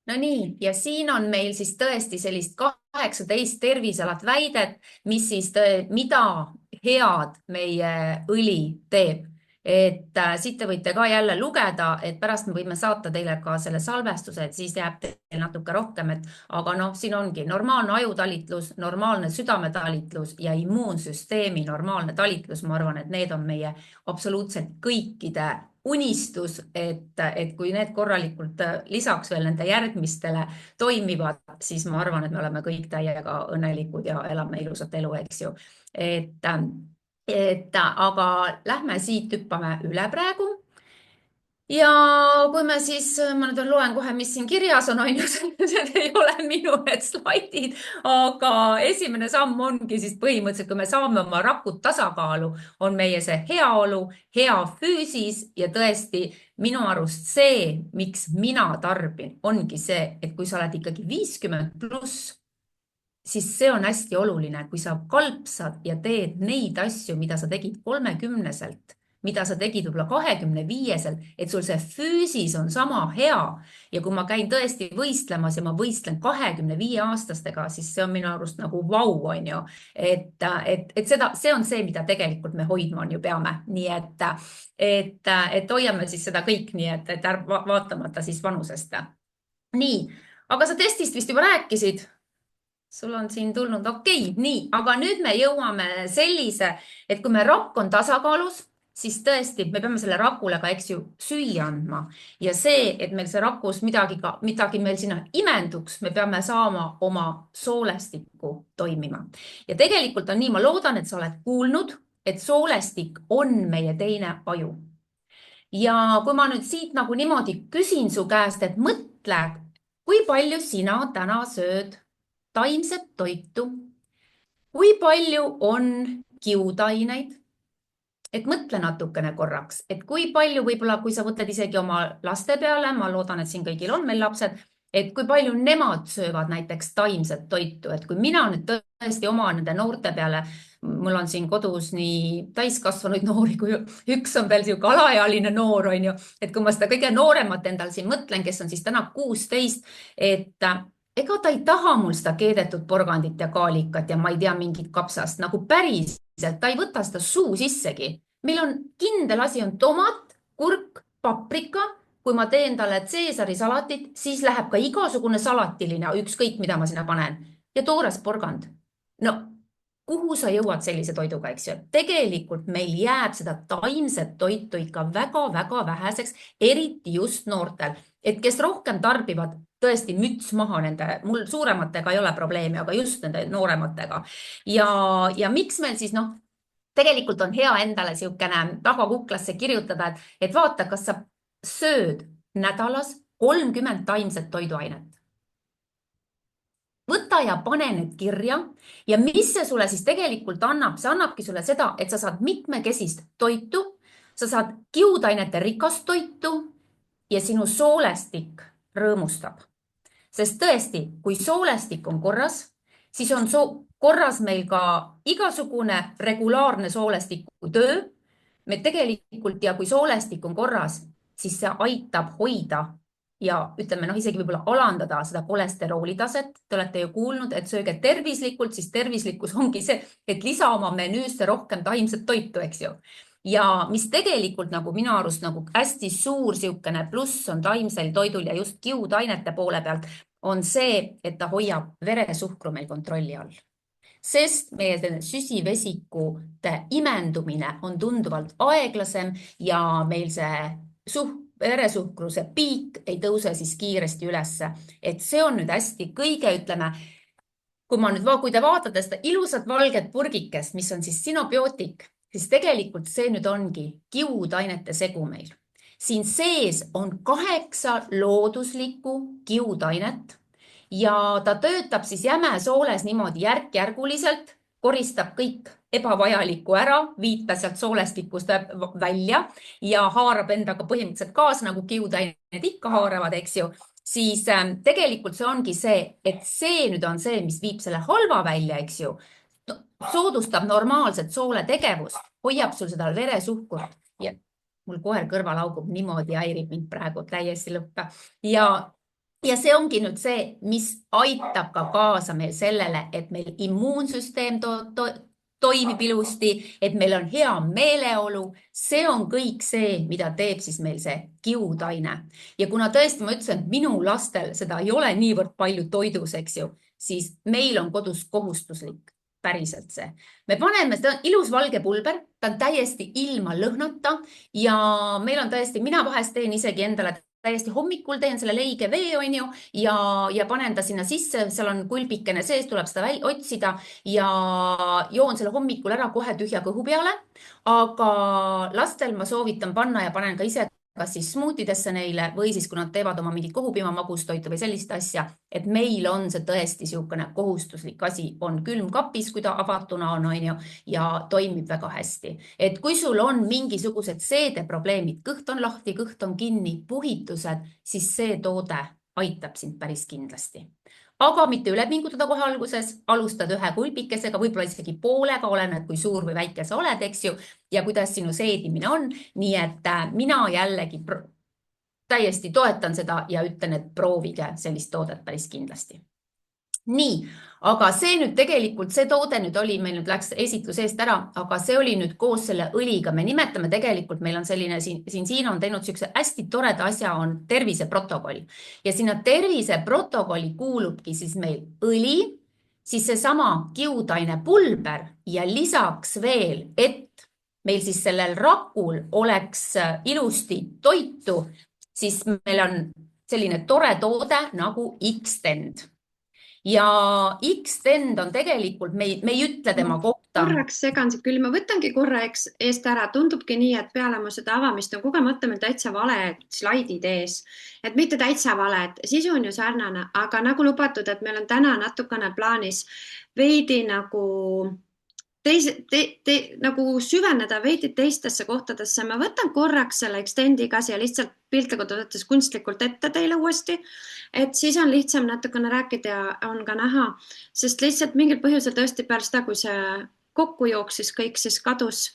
No nii, ja siin on meil siis tõesti sellist 18 tervisalat väidet, mis siis, mida head meie õli teeb. Et siit te võite ka jälle lugeda, et pärast me võime saata teile ka selle salvestuse, et siis jääb teil natuke rohkem, aga noh, siin ongi normaalne ajutalitlus, normaalne südametalitlus ja immuunsüsteemi normaalne talitlus. Ma arvan, et need on meie absoluutselt kõikide unistus, et kui need korralikult lisaks veel nende järgmistele toimivad, siis ma arvan, et me oleme kõik täiega õnnelikud ja elame ilusat elu, eks ju. Aga lähme siit, hüppame üle praegu. Ja kui me siis, ma nüüd loen kohe, mis siin kirjas on, see ei ole minu need slaidid, aga esimene samm ongi siis põhimõtteliselt, kui me saame oma rakud tasakaalu, on meie see heaolu, hea füüsis ja tõesti minu arust see, miks mina tarbin, ongi see, et kui sa oled ikkagi 50+, siis see on hästi oluline, kui sa kalpsad ja teed neid asju, mida sa tegid 30-selt, mida sa tegid võib-olla 25-selt, et sul see füüsis on sama hea. Ja kui ma käin tõesti võistlemas ja ma võistlen 25-aastastega, siis see on minu arust nagu vau, on ju. Et see on see, mida tegelikult me hoidma on ju peame. Nii et hoiame siis seda kõik nii, et vaatamata siis vanusest. Nii, aga sa testist vist juba rääkisid. Sul on siin tulnud, okei, nii, aga nüüd me jõuame sellise, et kui me rakk on tasakaalus, siis tõesti me peame selle rakule ka, eks ju, süüa andma. Ja see, et meil see rakus midagi meil sinna imenduks, me peame saama oma soolestikku toimima. Ja tegelikult on nii, ma loodan, et sa oled kuulnud, et soolestik on meie teine aju. Ja kui ma nüüd siit nagu niimoodi küsin su käest, et mõtle, kui palju sina täna sööd taimset toitu, kui palju on kiudaineid, et mõtle natukene korraks, et kui palju võib-olla, kui sa võtled isegi oma laste peale, ma loodan, et siin kõigil on meil lapsed, et kui palju nemad söövad näiteks taimset toitu, et kui mina nüüd tõesti oma nende noorte peale, mul on siin kodus nii täiskasvanuid noori, kui üks on veel siuke alaealine noor, on ju, et kui ma seda kõige nooremat endal siin mõtlen, kes on siis täna 16, et ega ta ei taha mul seda keedetud porgandit ja kaalikat ja ma ei tea mingit kapsast nagu päriselt, ta ei võta seda suu sissegi. Meil on kindel asi on tomat, kurk, paprika. Kui ma teen talle Caesari salatit, siis läheb ka igasugune salatiline, ükskõik mida ma sinna panen ja toores porgand. No, kuhu sa jõuad sellise toiduga, eks ju? Tegelikult meil jääb seda taimset toitu ikka väga-väga väheseks, eriti just noortel, et kes rohkem tarbivad, tõesti müts maha nende, mul suurematega ei ole probleemi, aga just nende noorematega. Ja miks meil siis, noh, tegelikult on hea endale siukene tagakuklasse kirjutada, et vaata, kas sa sööd nädalas 30 taimset toiduainet. võta ja pane need kirja ja mis see sulle siis tegelikult annab, see annabki sulle seda, et sa saad mitmekesist toitu, sa saad kiudainete rikast toitu ja sinu soolestik rõõmustab. Sest tõesti, kui soolestik on korras, siis on korras meil ka igasugune regulaarne soolestiku töö. Me tegelikult ja kui soolestik on korras, siis see aitab hoida ja ütleme, isegi võib-olla alandada seda kolesterooli taset. Te olete ju kuulnud, et sööge tervislikult, siis tervislikkus ongi see, et lisa oma menüüsse rohkem taimset toitu, eks ju. Ja mis tegelikult nagu minu arust nagu hästi suur siukene pluss on taimsel toidul ja just kiudainete poole pealt on see, et ta hoiab veresuhkru meil kontrolli all. Sest meie süsivesikute imendumine on tunduvalt aeglasem ja meil see veresuhkruse piik ei tõuse siis kiiresti ülesse. Et see on nüüd hästi kõige, ütleme, kui te vaatate seda ilusat valget purgikest, mis on siis sinobiootik, siis tegelikult see nüüd ongi kiudainete segu meil. Siin sees on 8 looduslikku kiudainet ja ta töötab siis jämesooles niimoodi järk-järguliselt, koristab kõik ebavajalikku ära, viib ta sealt soolestikust välja ja haarab endaga põhimõtteliselt kaasa, nagu kiudained ikka haaravad, eks ju. Siis tegelikult see ongi see, et see nüüd on see, mis viib selle halva välja, eks ju. Soodustab normaalset soole tegevust, hoiab sul seda veresuhkurt ja mul koer kõrval augub niimoodi, häirib mind praegu täiesti lõppe. Ja see ongi nüüd see, mis aitab ka kaasa meil sellele, et meil immuunsüsteem toimib ilusti, et meil on hea meeleolu. See on kõik see, mida teeb siis meil see kiudaine. Ja kuna tõesti ma ütlesin, et minu lastel seda ei ole niivõrd palju toidus, eks ju, siis meil on kodus kohustuslik päriselt see. Me paneme seda ilus valge pulber, ta on täiesti ilma lõhnata ja meil on tõesti, mina vahest teen isegi endale täiesti hommikul teen selle leige vee, on ju, ja panen ta sinna sisse, seal on kulbikene sees, tuleb seda otsida ja joon selle hommikul ära kohe tühja kõhu peale. Aga lastel ma soovitan panna ja panen ka ise kas siis smuutidesse neile või siis, kui nad teevad oma mingit kohupiima magustoitu või sellist asja, et meil on see tõesti niisugune kohustuslik asi, on külmkapis, kui ta avatuna on ju, ja toimib väga hästi. Et kui sul on mingisugused seedeprobleemid, kõht on lahti, kõht on kinni, puhitused, siis see toode aitab sind päris kindlasti. Aga mitte üle pingutada kohe alguses, alustad ühe kulbikesega, võib-olla isegi poolega, oleneb kui suur või väike sa oled, eks ju, ja kuidas sinu seedimine on. Nii et mina jällegi täiesti toetan seda ja ütlen, et proovige sellist toodet päris kindlasti. Nii, aga see nüüd tegelikult, see toode nüüd oli, meil nüüd läks esitlus eest ära, aga see oli nüüd koos selle õliga. Me nimetame tegelikult, meil on selline, siin on teinud siukse hästi toreda asja, on terviseprotokoll. Ja sinna terviseprotokolli kuulubki siis meil õli, siis seesama kiudaine pulber ja lisaks veel, et meil siis sellel rakul oleks ilusti toitu, siis meil on selline tore toode nagu X-Tend. Ja X-Tend on tegelikult, me ei ütle tema kohta. Korraks segan see küll, ma võtangi korra eest ära, tundubki nii, et peale mu seda avamist on kogemata meil täitsa vale slaidid ees, et mitte täitsa vale, et sisu on ju sarnane, aga nagu lubatud, et meil on täna natukene plaanis veidi nagu nagu süveneda veidi teistesse kohtadesse. Ma võtan korraks selle X-Tendiga siia lihtsalt piltlikult võttes kunstlikult ette teile uuesti, et siis on lihtsam natukene rääkida ja on ka näha, sest lihtsalt mingil põhjusel tõesti pärast seda, kui see kokku jooksis kõik, siis kadus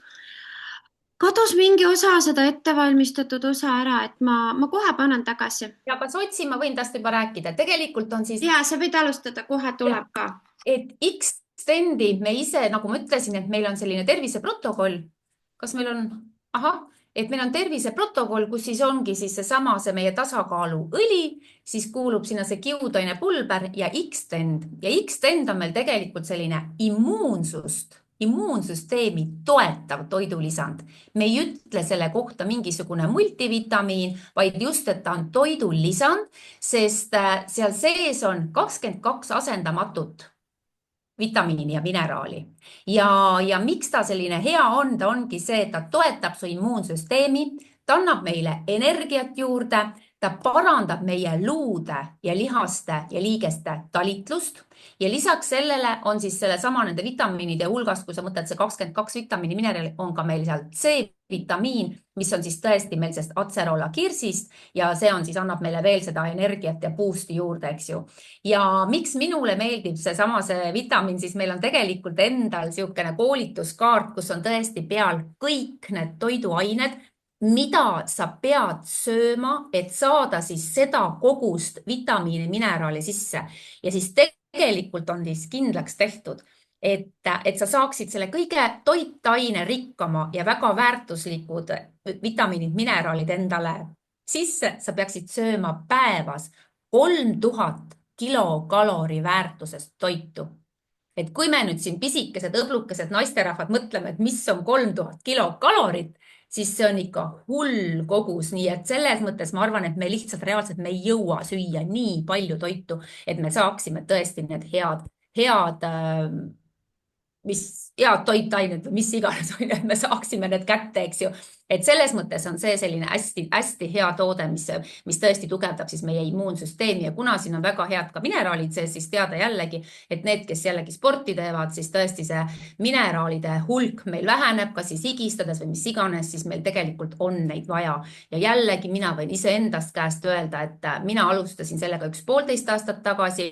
mingi osa seda ettevalmistatud osa ära, et ma kohe panen tagasi. Ja kas otsi, ma võin tast juba rääkida. Tegelikult on siis... Ja, sa võid alustada, kohe tuleb ka. Et X-Tendi me ise, nagu ma ütlesin, et meil on selline terviseprotokoll. Kas meil on... et meil on terviseprotokoll, kus siis ongi siis seesama see meie tasakaalu õli, siis kuulub sinna see kiudaine pulber ja X-Tend. Ja X-Tend on meil tegelikult selline immuunsüsteemi toetav toidulisand. Me ei ütle selle kohta mingisugune multivitamiin, vaid just, et ta on toidulisand, sest seal sees on 22 asendamatut vitamiini ja mineraali. Ja miks ta selline hea on, ta ongi see, et ta toetab su immuunsüsteemi, ta annab meile energiat juurde, ta parandab meie luude ja lihaste ja liigeste talitlust ja lisaks sellele on siis sellesama nende vitamiinide hulgast, kui sa mõtled, see 22 vitamiini mineraali on ka meil seal C-vitamiin, mis on siis tõesti meil sellest Acerola kirsist ja see on siis annab meile veel seda energiat ja boost'i juurde, eks ju. Ja miks minule meeldib see vitamiin, siis meil on tegelikult endal niisugune koolituskaart, kus on tõesti peal kõik need toiduained, mida sa pead sööma, et saada siis seda kogust vitamiini, mineraali sisse. Ja siis tegelikult on siis kindlaks tehtud, et sa saaksid selle kõige toitaine rikkama ja väga väärtuslikud vitamiinid, mineraalid endale sisse. Sa peaksid sööma päevas 3000 kilokalori väärtusest toitu. Et kui me nüüd siin pisikesed, õblukesed naisterahvad mõtleme, et mis on 3000 kilokalorit, siis see on ikka hull kogus, nii et selles mõttes ma arvan, et me lihtsalt reaalselt me ei jõua süüa nii palju toitu, et me saaksime tõesti need head toitained või mis iganes, et me saaksime need kätte, eks ju. Et selles mõttes on see selline hästi hea toode, mis tõesti tugevdab siis meie immuunsüsteemi ja kuna siin on väga head ka mineraalid sees, siis teada jällegi, et need, kes jällegi sporti teevad, siis tõesti see mineraalide hulk meil väheneb, kas siis higistades või mis iganes, siis meil tegelikult on neid vaja. Ja jällegi mina võin iseendast käest öelda, et mina alustasin sellega 1,5 aastat tagasi,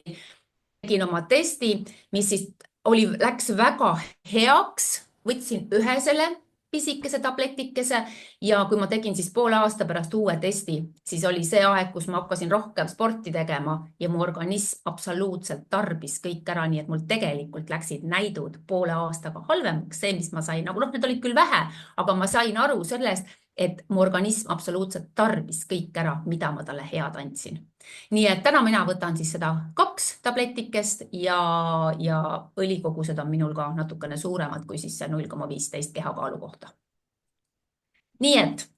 tegin oma testi, mis siis läks väga heaks, võtsin ühe selle pisikese tabletikese ja kui ma tegin siis poole aasta pärast uue testi, siis oli see aeg, kus ma hakkasin rohkem sporti tegema ja mu organism absoluutselt tarbis kõik ära, nii et mul tegelikult läksid näidud poole aastaga halvemaks, see, mis ma sain, nagu need olid küll vähe, aga ma sain aru sellest, et mu organism absoluutselt tarbis kõik ära, mida ma talle head andsin. Nii et täna mina võtan siis seda 2 tabletikest ja õlikogused on minul ka natukene suuremad kui siis see 0,15 kehakaalu kohta. Nii et,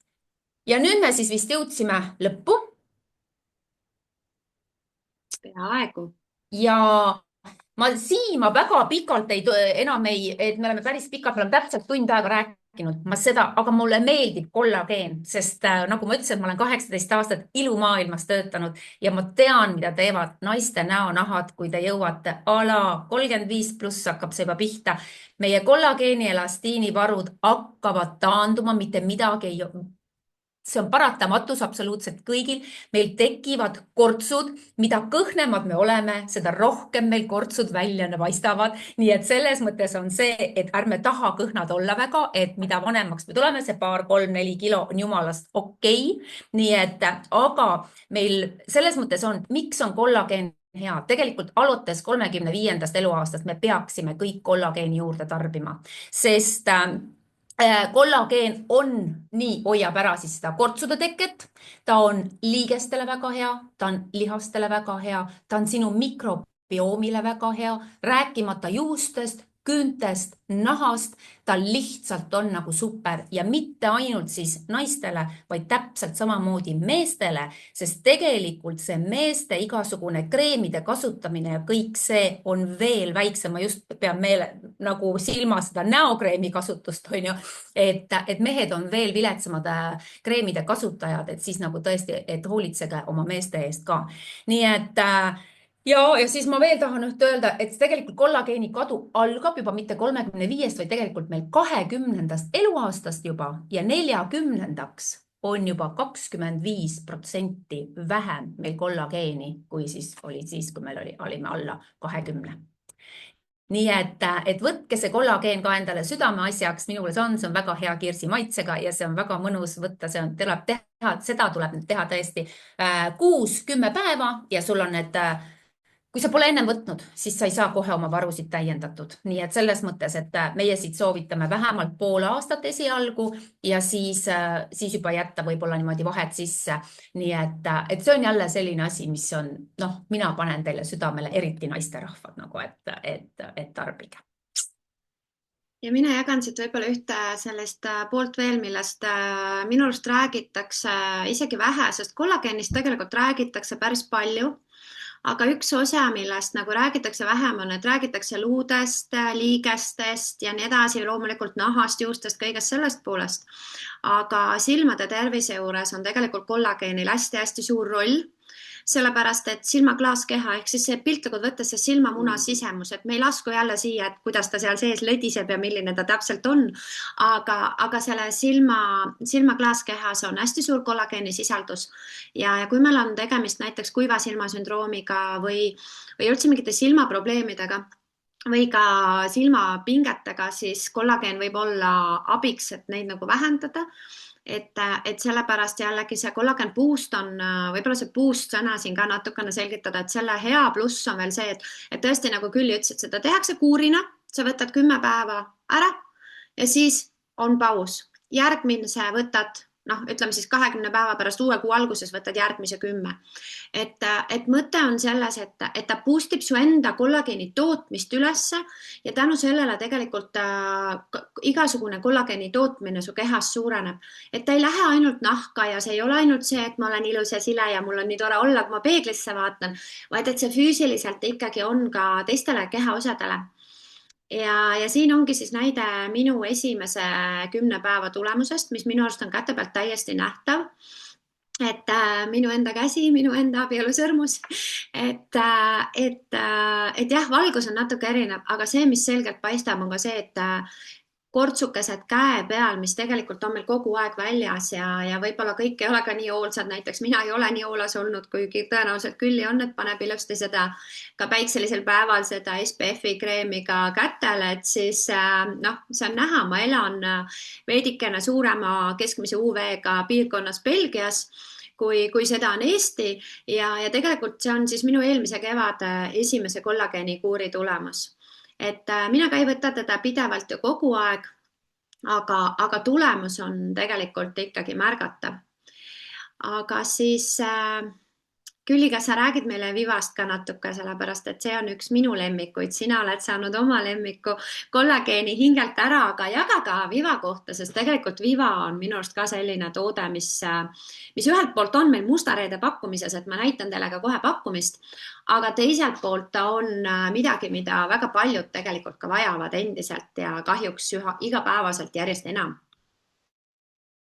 ja nüüd me siis vist jõudsime lõppu. Peaaegu. Ja ma väga pikalt enam et me oleme päris pikalt, me oleme täpselt tund aega rääkinud aga mulle meeldib kollageen, sest nagu ma ütlesin, ma olen 18 aastat ilumaailmas töötanud ja ma tean, mida teevad naiste näonahad, kui te jõuate 35+ hakkab see juba pihta. Meie kollageeni elastiinivarud hakkavad taanduma, mitte midagi ei see on paratamatus absoluutselt kõigil. Meil tekivad kortsud, mida kõhnemad me oleme, seda rohkem meil kortsud välja paistavad. Nii et selles mõttes on see, et ärme taha kõhnad olla väga, et mida vanemaks me tuleme, see 2, 3, 4 kilo on jumalast okei. Nii et, aga meil selles mõttes on, miks on kollageen hea? Tegelikult alates 35. eluaastast me peaksime kõik kollageeni juurde tarbima, sest kollageen hoiab ära siis seda kortsude teket, ta on liigestele väga hea, ta on lihastele väga hea, ta on sinu mikrobioomile väga hea, rääkimata juustest, küüntest, nahast, ta lihtsalt on nagu super ja mitte ainult siis naistele, vaid täpselt samamoodi meestele, sest tegelikult see meeste igasugune kreemide kasutamine ja kõik see on veel väiksem, ma just pean nagu silmas seda näokreemi kasutust, on ju, et mehed on veel viletsamad kreemide kasutajad, et siis nagu tõesti, et hoolitsege oma meeste eest ka. Nii et ja siis ma veel tahan öelda, et tegelikult kollageeni kadu algab juba mitte 35, vaid tegelikult meil 20. eluaastast juba ja 40. on juba 25% vähem meil kollageeni, kui siis oli siis, kui meil olime alla 20. Nii et võtke see kollageen ka endale südameasjaks, minule see on väga hea kirsi maitsega ja see on väga mõnus võtta, seda tuleb teha tõesti 6-10 päeva ja sul on kui sa pole ennem võtnud, siis sa ei saa kohe oma varusid täiendatud. Nii et selles mõttes, et meie siit soovitame vähemalt pool aastat esialgu ja siis juba jätta võib-olla niimoodi vahed sisse. Nii et see on jälle selline asi, mis on, mina panen teile südamele, eriti naisterahvad, nagu, et tarbige. Ja mina jagan siit võib-olla ühte sellist poolt veel, millest minu arust räägitakse isegi vähe, sest kollageenist tegelikult räägitakse päris palju. aga üks osa, millest nagu räägitakse vähem, on, et räägitakse luudest, liigestest ja nii edasi, loomulikult nahast, juustest, kõigest sellest poolest. aga silmade tervise juures on tegelikult kollageenil hästi-hästi suur roll, sellepärast et silma klaaskeha ehk siis see piltlikult võttes see silmamuna sisemus, et me ei lasku jälle siia, et kuidas ta seal sees lõdiseb ja milline ta täpselt on, aga selle silma klaaskehas on hästi suur kollageeni sisaldus ja kui meil on tegemist näiteks kuiva silmasündroomiga või üldse mingite silmaprobleemidega või ka silmapingetega, siis kollageen võib olla abiks, et neid nagu vähendada. Et sellepärast jällegi see kollagen boost on, võib-olla see boost sõna siin ka natukene selgitada, et selle hea pluss on veel see, et tõesti nagu Külli ütles, et seda tehakse kuurina, sa võtad 10 päeva ära ja siis on paus. Järgmise võtad, ütleme siis 20 päeva pärast uue kuu alguses võtad järgmise 10. Et mõte on selles, et ta boostib su enda kollageeni tootmist ülesse ja tänu sellele tegelikult igasugune kollageeni tootmine su kehas suureneb. Et ta ei lähe ainult nahka ja see ei ole ainult see, et ma olen ilus ja sile ja mul on nii tore olla, kui ma peeglisse vaatan, vaid et see füüsiliselt ikkagi on ka teistele kehaosadele. Ja siin ongi siis näide minu esimese 10 päeva tulemusest, mis minu arust on käte pealt täiesti nähtav. Et minu enda käsi, minu enda abielusõrmus, et jah, valgus on natuke erinev, aga see, mis selgelt paistab, on ka see, et kortsukesed käe peal, mis tegelikult on meil kogu aeg väljas ja võib-olla kõik ei ole ka nii hoolsad, näiteks mina ei ole nii hoolas olnud, kuigi tõenäoliselt Külli on, et paneb ilusti seda ka päikselisel päeval seda SPF-i kreemi ka kätele, et siis see on näha, ma elan veidikene suurema keskmise UV-ga piirkonnas Belgias, kui seda on Eesti ja tegelikult see on siis minu eelmise kevade esimese kollageenikuuri tulemus. Et mina ka ei võta teda pidevalt ja kogu aeg, aga tulemus on tegelikult ikkagi märgatav. Aga siis Külli, kas sa räägid meile Vivast ka natuke, sellepärast et see on üks minu lemmikuid, sina oled saanud oma lemmiku kollageeni hingelt ära, aga jaga ka Viva kohta, sest tegelikult Viva on minu arust ka selline toode, mis ühelt poolt on meil Musta Reede pakkumises, et ma näitan teile ka kohe pakkumist, aga teiselt poolt ta on midagi, mida väga paljud tegelikult ka vajavad endiselt ja kahjuks igapäevaselt järjest enam.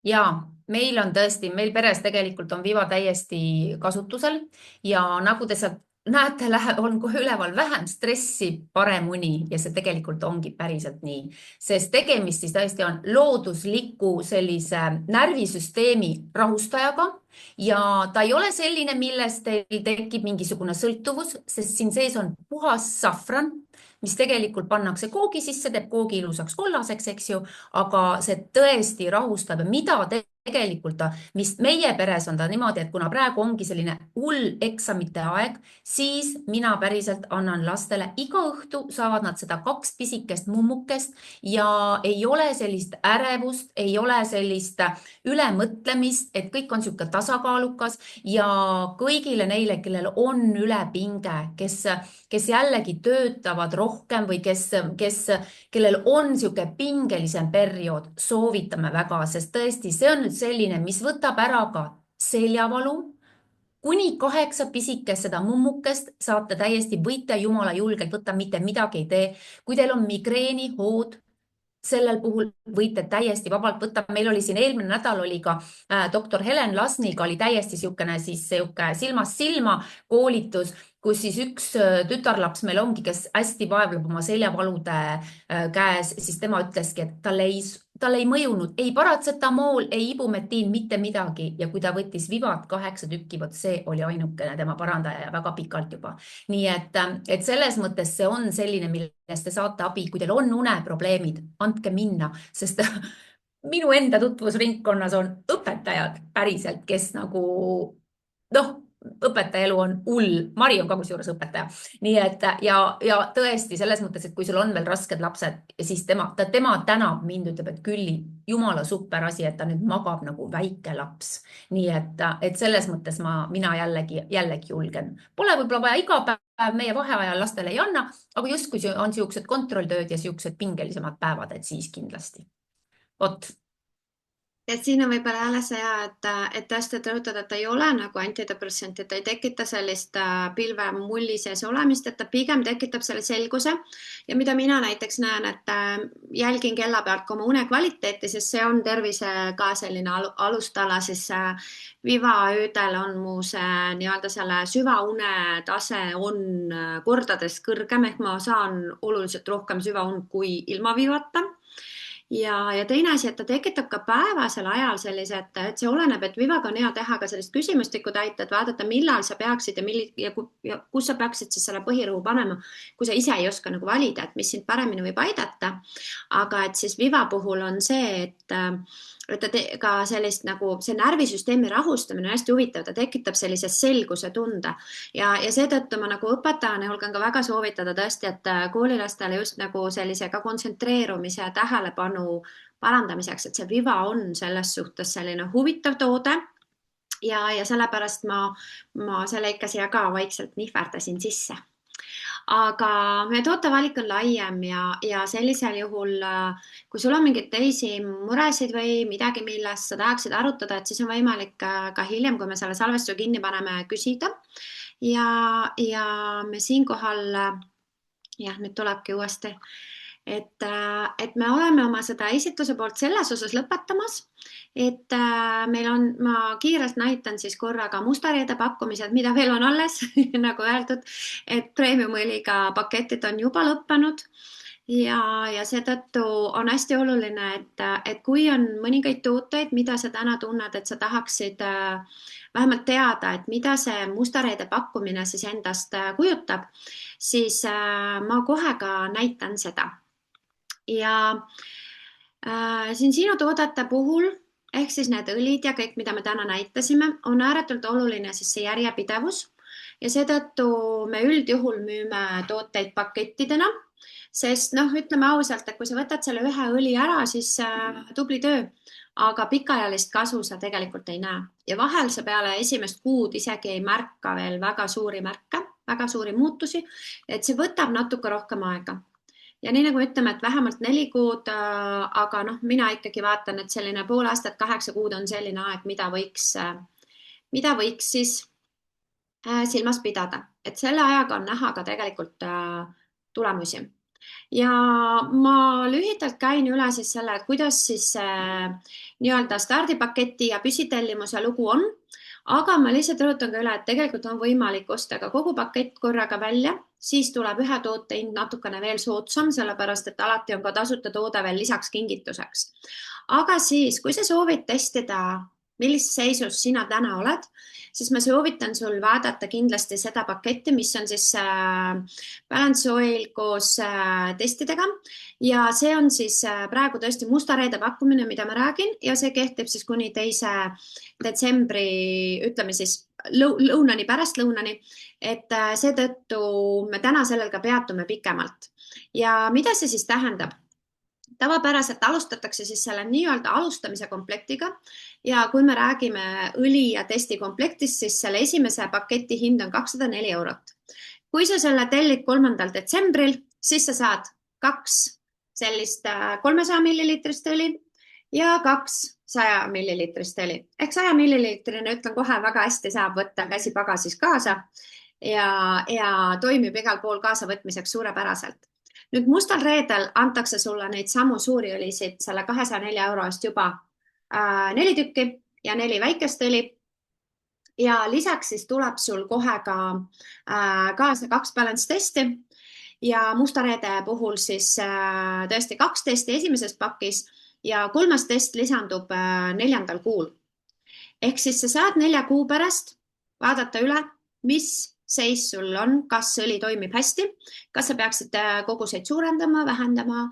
Jaa, meil on tõesti, meil peres tegelikult on Viva täiesti kasutusel ja nagu te sealt näete, on kohe üleval vähem stressi, parem uni ja see tegelikult ongi päriselt nii, sest tegemist siis tõesti on loodusliku sellise närvisüsteemi rahustajaga ja ta ei ole selline, millest teil tekib mingisugune sõltuvus, sest siin sees on puhas safran, mis tegelikult pannakse koogi sisse, teeb koogi ilusaks kollaseks, eks ju, aga see tõesti rahustab ja mida tegelikult mis meie peres on ta niimoodi, et kuna praegu ongi selline hull eksamite aeg, siis mina päriselt annan lastele iga õhtu, saavad nad seda 2 pisikest mummukest ja ei ole sellist ärevust, ei ole sellist ülemõtlemist, et kõik on sihuke tasakaalukas ja kõigile neile, kellel on ülepinge, kes jällegi töötavad rohkem või kellel on sihuke pingelisem periood, soovitame väga, sest tõesti, see on nüüd selline, mis võtab ära ka seljavalu, kuni 8 pisikest seda mummukest saate täiesti, võite jumala julgelt võtta, mitte midagi ei tee. Kui teil on migreenihood, sellel puhul võite täiesti vabalt võtta. Meil oli siin eelmine nädal oli ka doktor Helen Lasniga oli täiesti siukene silmast silma koolitus, kus siis üks tütarlaps meil ongi, kes hästi vaevleb oma seljavalude käes, siis tema ütleski, et talle ei mõjunud ei paratsetamool, ei ibumetiin, mitte midagi. Ja kui ta võttis Vivat 8 tükki, vot see oli ainukene tema parandaja ja väga pikalt juba. Nii et selles mõttes see on selline, millest te saate abi, kui teil on uneprobleemid, andke minna, sest minu enda tutvusringkonnas on õpetajad päriselt, kes nagu õpetaja elu on hull. Mari on ka kusjuures õpetaja. Nii et ja tõesti selles mõttes, et kui sul on veel rasked lapsed, siis tema tänab mind, ütleb, et Külli, jumala super asi, et ta nüüd magab nagu väike laps. Nii et selles mõttes mina jällegi julgen. Pole võib-olla vaja iga päev meie vaheajal lastele ei anna, aga just kui on siuksed kontrolltööd ja siuksed pingelisemad päevad, et siis kindlasti. Vot. ja siin on võib-olla jälle see, et tõesti rõhutada, et ta ei ole nagu antidepressant, et ta ei tekita sellist pilvemulli sees olemist, et ta pigem tekitab selle selguse. Ja mida mina näiteks näen, et jälgin kella pealt ka oma une kvaliteeti, sest see on tervise ka selline alustala, siis vivaöödel on mu see nii-öelda selle süvaune tase on kordades kõrgem, ehk ma saan oluliselt rohkem süvaund kui ilma vivata. Ja teine asi, et ta tekitab ka päevasel ajal sellise, et see oleneb, et vivaga on hea teha ka sellist küsimustikku täita, et vaadata, millal sa peaksid ja kus sa peaksid siis selle põhirõhu panema, kui sa ise ei oska nagu valida, et mis sind paremini võib aidata. Aga et siis viva puhul on see, et ta ka sellist nagu see närvisüsteemi rahustamine on hästi huvitav, ta tekitab sellise selguse tunde ja seetõttu ma nagu õpetajana julgen ka väga soovitada tõesti, et koolilastele just nagu sellise ka kontsentreerumise ja tähelepanu parandamiseks, et see viva on selles suhtes selline huvitav toode ja sellepärast ma selle ikka siia ka vaikselt nihverdasin sisse. Aga meie tootevalik on laiem ja sellisel juhul, kui sul on mingeid teisi muresid või midagi, millest sa tahaksid arutada, et siis on võimalik ka hiljem, kui me selle salvestuse kinni paneme, küsida. Ja me siinkohal, jah, nüüd tulebki uuesti, et me oleme oma seda esitluse poolt selles osas lõpetamas, et meil on, ma kiirelt näitan siis korraga mustareede pakkumised, mida veel on alles, nagu öeldud, et premium-õliga paketid on juba lõppenud ja seetõttu on hästi oluline, et kui on mõningaid tooteid, mida sa täna tunned, et sa tahaksid vähemalt teada, et mida see mustareede pakkumine siis endast kujutab, siis ma kohe ka näitan seda. Ja siin sinu toodete puhul, ehk siis need õlid ja kõik, mida me täna näitasime, on ääretult oluline siis see järjepidevus ja seetõttu me üldjuhul müüme tooteid pakettidena, sest ütleme ausalt, et kui sa võtad selle ühe õli ära, siis tubli töö, aga pikaajalist kasu sa tegelikult ei näe ja vahel sa peale esimest kuud isegi ei märka veel väga suuri märke, väga suuri muutusi, et see võtab natuke rohkem aega. Ja nii nagu ütleme, et vähemalt 4 kuud, aga mina ikkagi vaatan, et selline pool aastat, 8 kuud on selline aeg, mida võiks siis silmas pidada, et selle ajaga on näha ka tegelikult tulemusi. Ja ma lühidalt käin üle siis selle, et kuidas siis nii-öelda stardipaketi ja püsitellimuse lugu on, aga ma lihtsalt rõhutan ka üle, et tegelikult on võimalik osta ka kogu pakett korraga välja, siis tuleb ühe toote hind natukene veel soodsam, sellepärast et alati on ka tasuta toode veel lisaks kingituseks. Aga siis, kui sa soovid testida, millises seisus sina täna oled, siis ma soovitan sul vaadata kindlasti seda paketti, mis on siis Balance Oil koos testidega ja see on siis praegu tõesti mustareede pakkumine, mida ma räägin ja see kehtib siis kuni 2. detsembri, ütleme siis lõunani, pärastlõunani, et seetõttu me täna sellel ka peatume pikemalt. Ja mida see siis tähendab? Tavapäraselt alustatakse siis selle nii-öelda alustamise komplektiga ja kui me räägime õli ja testi komplektist, siis selle esimese paketi hind on 204 eurot. Kui sa selle tellid 3. detsembril, siis sa saad 2 sellist 300 milliliitrist õli ja 2 100 milliliitrist õli. Ehk 100 milliliitrine, ütlen kohe, väga hästi saab võtta käsipagasis kaasa ja toimib igal pool kaasavõtmiseks suurepäraselt. Nüüd mustal reedel antakse sulle neid samu suuri õlisid selle 204 euro eest juba 4 tükki ja 4 väikest õli. Ja lisaks siis tuleb sul kohe ka kaasa 2 balance testi ja musta reede puhul siis tõesti 2 testi esimeses pakis ja 3. test lisandub 4. kuul. Ehk siis sa saad 4 kuu pärast vaadata üle, mis seis sul on, kas õli toimib hästi, kas sa peaksid koguseid suurendama, vähendama,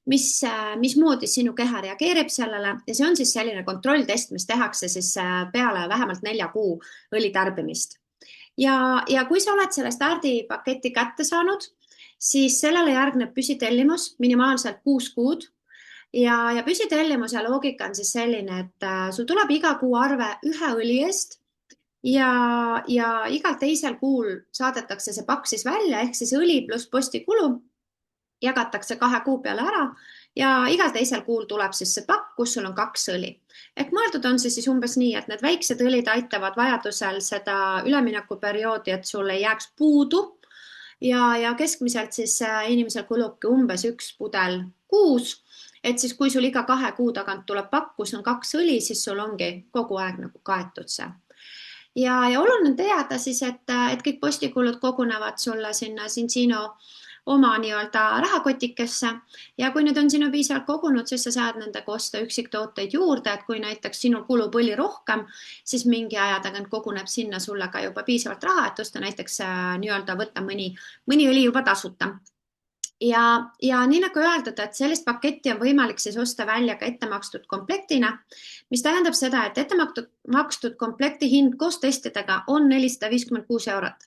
mismoodi sinu keha reageerib sellele ja see on siis selline kontrolltest, mis tehakse siis peale vähemalt 4 kuu õli tarbimist. Ja kui sa oled selle stardipaketi kätte saanud, siis sellele järgneb püsitellimus minimaalselt 6 kuud ja püsitellimuse loogika on siis selline, et sul tuleb iga kuu arve ühe õli eest ja igal teisel kuul saadetakse see pakk siis välja, ehk siis õli pluss postikulu jagatakse 2 kuu peale ära ja igal teisel kuul tuleb siis see pakk, kus sul on 2 õli. Ehk mõeldud on see siis umbes nii, et need väiksed õlid aitavad vajadusel seda üleminekuperioodi, et sul ei jääks puudu ja keskmiselt siis inimesel kulubki umbes 1 pudel kuus, et siis kui sul iga 2 kuu tagant tuleb pakk, kus on 2 õli, siis sul ongi kogu aeg nagu kaetud see. Ja oluline on teada siis, et kõik postikulud kogunevad sulle sinna Sinsino oma nii-öelda rahakotikesse ja kui need on sinna piisavalt kogunud, siis sa saad nendega osta üksiktooteid juurde, et kui näiteks sinul kulub õli rohkem, siis mingi aja tagant koguneb sinna sulle ka juba piisavalt raha, et osta näiteks nii-öelda võtta mõni õli juba tasuta. Ja nii nagu öeldud, et sellist paketti on võimalik siis osta välja ka ettemakstud komplektina, mis tähendab seda, et ettemakstud komplekti hind koos testidega on 456 eurot.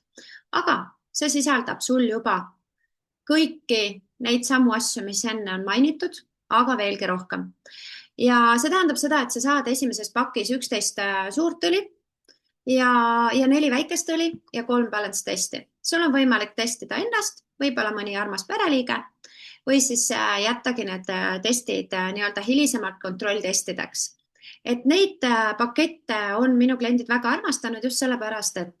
Aga see sisaldab sul juba kõiki neid samu asju, mis enne on mainitud, aga veelgi rohkem. Ja see tähendab seda, et sa saad esimeses pakis 11 suurt õli ja 4 väikest õli ja 3 balance testi. Sul on võimalik testida ennast, võib-olla mõni armas pereliige või siis jättagi need testid nii-öelda hilisemalt kontrolltestideks. Et neid pakette on minu kliendid väga armastanud just sellepärast, et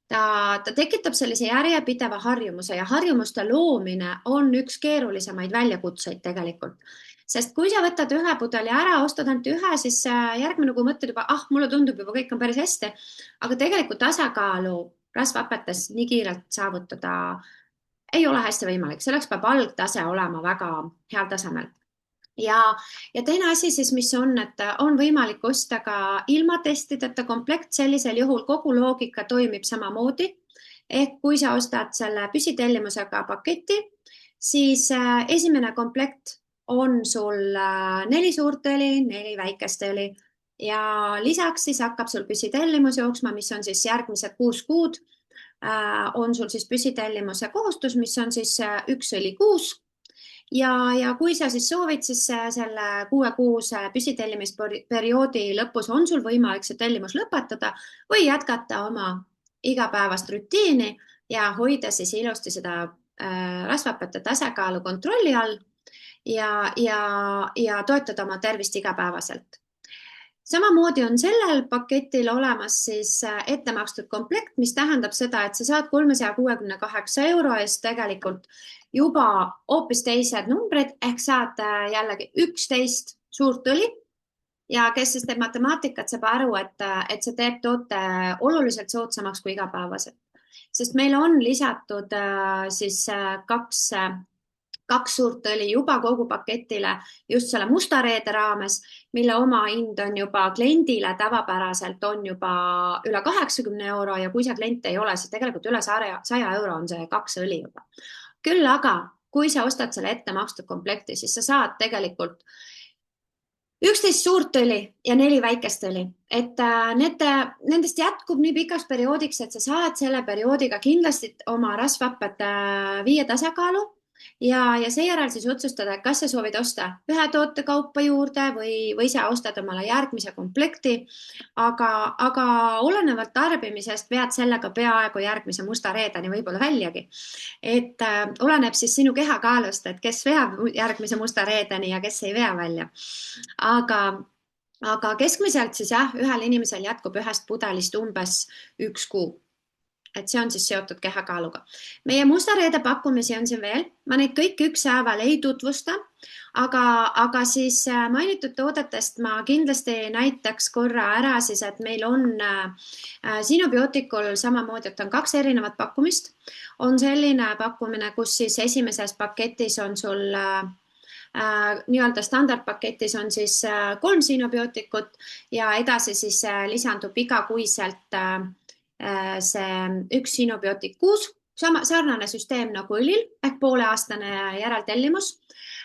ta tekitab sellise järjepideva harjumuse ja harjumuste loomine on üks keerulisemaid väljakutseid tegelikult. Sest kui sa võtad ühe pudeli ära, ostad ainult ühe, siis järgmine kuu mõtled juba, mulle tundub juba kõik on päris hästi, aga tegelikult tasakaalu rasvhappetes nii kiirelt saavutada ei ole hästi võimalik, selleks peab algtase olema väga heal tasemel. Ja teine asi siis, mis on, et on võimalik osta ka ilma testideta komplekt, sellisel juhul kogu loogika toimib samamoodi. Ehk kui sa ostad selle püsitellimusega paketi, siis esimene komplekt on sul 4 suurt õli, 4 väikest õli ja lisaks siis hakkab sul püsitellimus jooksma, mis on siis järgmised 6 kuud. On sul siis püsitellimuse kohustus, mis on siis 1 õli kuus. Ja kui sa siis soovid, siis selle 6 kuuse püsitellimisperioodi lõpus on sul võimalik see tellimus lõpetada või jätkata oma igapäevast rutiini ja hoida siis ilusti seda rasvhappete tasakaalu kontrolli all ja toetada oma tervist igapäevaselt. Samamoodi on sellel paketil olemas siis ettemakstud komplekt, mis tähendab seda, et sa saad 368 euro eest tegelikult juba hoopis teised numbrid, ehk saad jällegi 11 suurt õli ja kes siis teeb matemaatikat, saab aru, et see teeb toote oluliselt soodsamaks kui igapäevaselt. Sest meil on lisatud siis 2 suurt õli juba kogu paketile just selle musta reede raames, mille oma hind on juba kliendile tavapäraselt on juba üle 80 euro ja kui see klient ei ole, siis tegelikult üle 100 euro on see 2 õli juba. Küll aga, kui sa ostad selle ettemakstud komplekti, siis sa saad tegelikult 11 suurt õli ja 4 väikest õli, et nendest jätkub nii pikaks perioodiks, et sa saad selle perioodiga kindlasti oma rasvhapped viia tasakaalu ja seejärel siis otsustada, kas sa soovid osta ühe toote kaupa juurde või sa ostad omale järgmise komplekti, aga olenevalt tarbimisest vead sellega peaaegu järgmise musta reedeni võib-olla väljagi. Et oleneb siis sinu kehakaalust, et kes veab järgmise musta reedeni ja kes ei vea välja. Aga keskmiselt siis ühel inimesel jätkub ühest pudelist umbes 1 kuu. Et see on siis seotud kehakaaluga. Meie musta reede pakkumisi on siin veel. Ma neid kõiki ükshaaval ei tutvusta, aga siis mainitud toodetest ma kindlasti näitaks korra ära siis, et meil on Sinobioticul samamoodi, et on 2 erinevat pakkumist. On selline pakkumine, kus siis esimeses paketis on sul nii-öelda standardpaketis on siis 3 Sinobioticut ja edasi siis lisandub igakuiselt see 1 Sinobiotic kuus, sarnane süsteem nagu õlil ehk pooleaastane järeltellimus.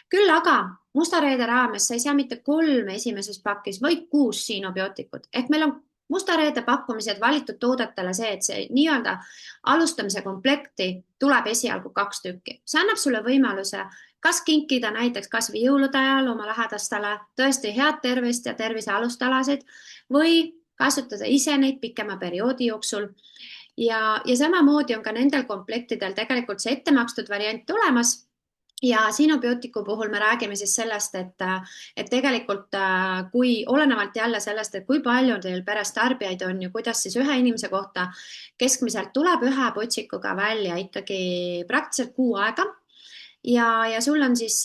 Küll aga musta reede raames sa ei saa mitte 3 esimeses pakis, vaid 6 Sinobioticut. Ehk meil on musta reede pakkumised valitud toodetele see, et see nii-öelda alustamise komplekti tuleb esialgu 2 tükki. See annab sulle võimaluse kas kinkida näiteks kas või jõulude ajal oma lähedastele tõesti head tervist ja tervise alustalasid või kasutada ise neid pikema perioodi jooksul ja samamoodi on ka nendel komplektidel tegelikult see ettemakstud variant olemas, ja Sinobiotiku puhul me räägime siis sellest, et tegelikult kui olenevalt jälle sellest, et kui palju teil peres tarbijaid on ja kuidas siis ühe inimese kohta keskmiselt tuleb ühe potsikuga välja ikkagi praktiliselt kuu aega ja sul on siis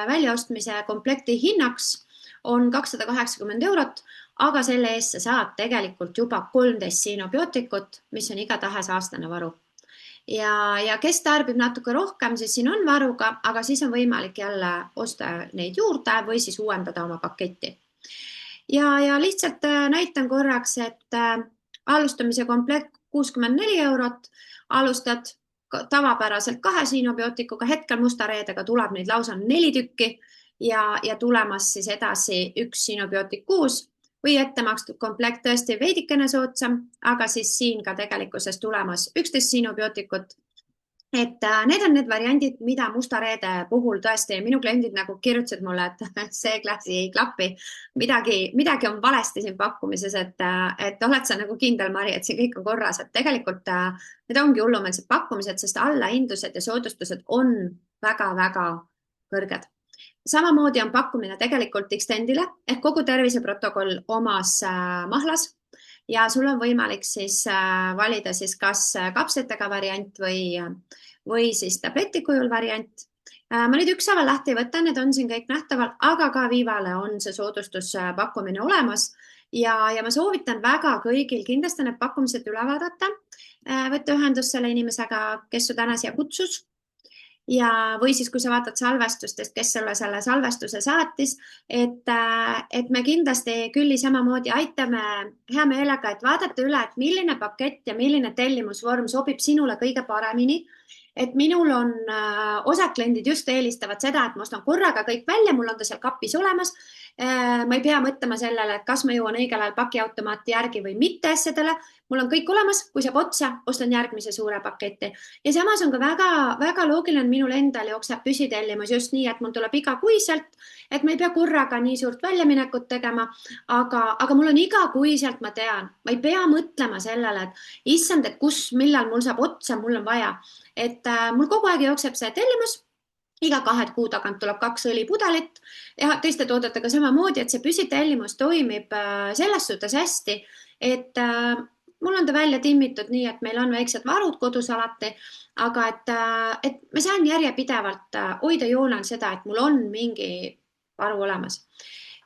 väljaostmise komplekti hinnaks on 280 eurot, aga selle eest sa saad tegelikult juba 13 Sinobiotikut, mis on igatahes aastane varu ja kes tarbib natuke rohkem, siis siin on varuga, aga siis on võimalik jälle osta neid juurde või siis uuendada oma paketti. Ja lihtsalt näitan korraks, et alustamise komplekt 64 eurot, alustad tavapäraselt 2 Sinobiootikuga, hetkel musta reedega tuleb neid lausa 4 tükki ja tulemas siis edasi 1 Sinobiotik kuus või ette makstud komplekt tõesti veidikene soodsam, aga siis siin ka tegelikkuses tulemas 11 Sinobiotikut. Et need on need variandid, mida musta reede puhul tõesti minu kliendid nagu kirjutasid mulle, et see klassi ei klapi. Midagi on valesti siin pakkumises, et oled sa nagu kindel, Mari, et see kõik on korras, et tegelikult need ongi hullumeelsed pakkumised, sest allahindlused ja soodustused on väga-väga kõrged. Samamoodi on pakkumine tegelikult Extendile ehk kogu terviseprotokoll omas mahlas ja sul on võimalik siis valida siis kas kapslitega variant või siis tableti kujul variant. Ma nüüd ükshaaval lahti ei võta, need on siin kõik nähtaval, aga ka Vivale on see soodustuspakkumine olemas ja ma soovitan väga kõigil kindlasti need pakkumised üle vaadata, võtta ühendust selle inimesega, kes su täna siia kutsus. Või siis, kui sa vaatad salvestustest, kes sulle selle salvestuse saatis, et me kindlasti Külli samamoodi aitame hea meelega, et vaadata üle, et milline pakett ja milline tellimusvorm sobib sinule kõige paremini. Et minul on osad kliendid just eelistavad seda, et ma ostan korraga kõik välja, mul on ta seal kapis olemas. Ma ei pea mõtlema sellele, et kas ma jõuan õigel ajal pakiautomaati järgi või mitte asjadele. Mul on kõik olemas, kui saab otsa, ostan järgmise suure paketi. Ja samas on ka väga loogiline, minul endal jookseb püsitellimus just nii, et mul tuleb igakuiselt, et ma ei pea korraga nii suurt väljaminekut tegema, aga mul on igakuiselt, ma tean, ma ei pea mõtlema sellele, et issand, et millal mul saab otsa, mul on vaja. Et mul kogu aeg jookseb see tellimus, iga 2 kuu tagant tuleb 2 õlipudelit ja teiste toodetega samamoodi, et see püsitellimus toimib selles suhtes hästi, et mul on ta välja timmitud nii, et meil on väiksed varud kodus alati, aga et ma saan järjepidevalt hoida joonel seda, et mul on mingi varu olemas.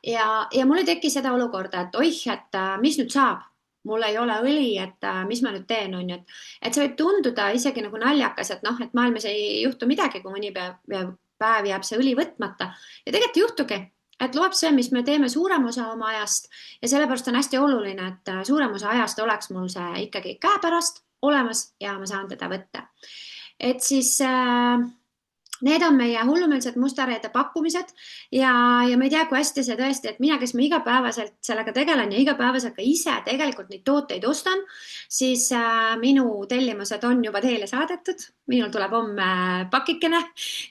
Ja mul ei teki seda olukorda, et oih, et mis nüüd saab? Mul ei ole õli, et mis ma nüüd teen, on ju, et see võib tunduda isegi nagu naljakas, et noh, et maailmas ei juhtu midagi, kui mõni päev jääb see õli võtmata ja tegelikult ei juhtugi, et loeb see, mis me teeme suurem osa oma ajast ja sellepärast on hästi oluline, et suurem osa ajast oleks mul see ikkagi käepärast olemas ja ma saan teda võtta. Et siis need on meie hullumeelsed mustareede pakkumised ja ma ei tea, kui hästi see tõesti, et mina, kes ma igapäevaselt sellega tegelen ja igapäevaselt ka ise tegelikult neid tooteid ostan, siis minu tellimused on juba teile saadetud. Minul tuleb homme pakikene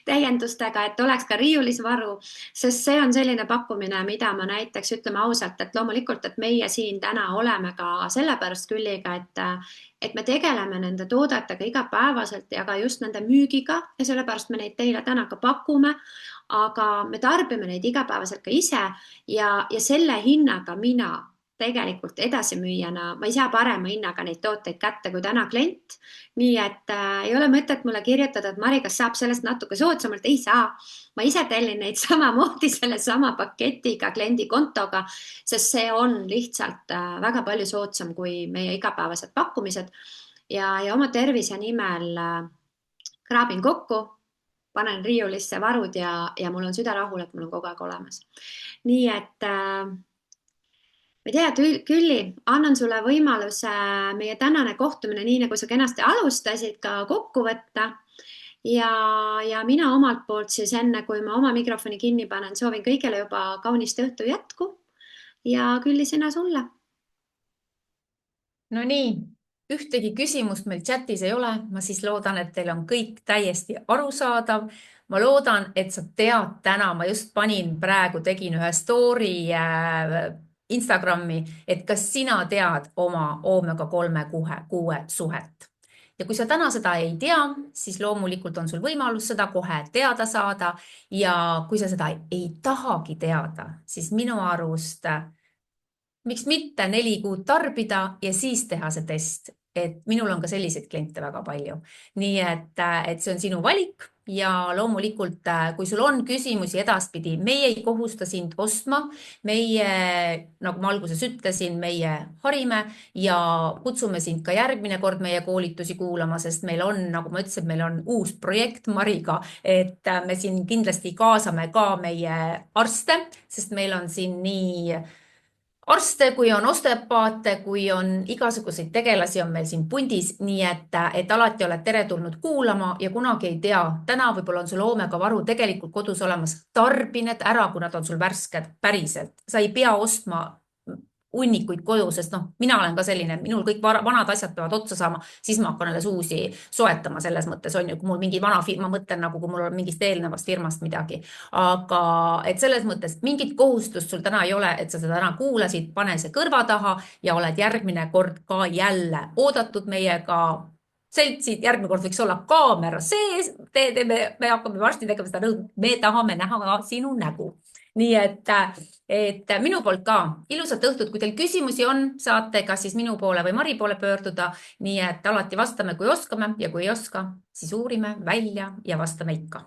täiendustega, et oleks ka riiulis varu, sest see on selline pakkumine, mida ma näiteks ütleme ausalt, et loomulikult, et meie siin täna oleme ka sellepärast Külliga, et me tegeleme nende toodetega igapäevaselt ja ka just nende müügiga ja sellepärast me neid teile täna ka pakume, aga me tarbime neid igapäevaselt ka ise ja selle hinnaga mina tegelikult edasimüüjana, ma ei saa parema hinnaga neid tooteid kätte kui täna klient. Nii et ei ole mõtet mulle kirjutada, et Mari, kas saab sellest natuke soodsamalt? Ei saa. Ma ise tellin neid samamoodi selle sama paketiga kliendi kontoga, sest see on lihtsalt väga palju soodsam kui meie igapäevased pakkumised ja oma tervise nimel kraabin kokku, panen riiulisse varud ja mul on süda rahul, et mul on kogu aeg olemas. Nii et ma ei tea, Külli, annan sulle võimaluse meie tänane kohtumine, nii nagu sa kenasti alustasid, ka kokku võtta. Ja mina omalt poolt siis enne, kui ma oma mikrofoni kinni panen, soovin kõigile juba kaunist õhtu jätku ja Külli, sina sulle. No nii, ühtegi küsimust meil chatis ei ole. Ma siis loodan, et teil on kõik täiesti arusaadav. Ma loodan, et sa tead täna, ma just praegu tegin ühe story Instagrami, et kas sina tead oma oomega 3 kuue suhet. ja kui sa täna seda ei tea, siis loomulikult on sul võimalus seda kohe teada saada ja kui sa seda ei tahagi teada, siis minu arust miks mitte 4 kuud tarbida ja siis teha see test, et minul on ka selliseid kliente väga palju. Nii et see on sinu valik ja loomulikult, kui sul on küsimusi edaspidi, meie ei kohusta sind ostma, meie, nagu ma alguses ütlesin, meie harime ja kutsume sind ka järgmine kord meie koolitusi kuulama, sest meil on, nagu ma ütlesin, meil on uus projekt Mariga, et me siin kindlasti kaasame ka meie arste, sest meil on siin nii arste, kui on osteopaate, kui on igasuguseid tegelasi on meil siin pundis, nii et alati oled teretulnud kuulama ja kunagi ei tea, täna võib-olla on sul oomegavaru tegelikult kodus olemas, tarbi need ära, kui nad on sul värsked, päriselt. Sa ei pea ostma hunnikuid koju, sest mina olen ka selline, minul kõik vanad asjad peavad otsa saama, siis ma hakkan alles uusi soetama selles mõttes on ju, kui mul mingi vana firma, ma mõtlen nagu, kui mul on mingist eelnevast firmast midagi. Aga et selles mõttes mingit kohustust sul täna ei ole, et sa seda täna kuulasid, pane see kõrva taha ja oled järgmine kord ka jälle oodatud meiega seltsid, järgmine kord võiks olla kaamera sees, me hakkame varsti tegema seda nõud, me tahame näha sinu nägu. Nii et minu poolt ka ilusat õhtut, kui teil küsimusi on, saate kas siis minu poole või Mari poole pöörduda, nii et alati vastame, kui oskame ja kui ei oska, siis uurime välja ja vastame ikka.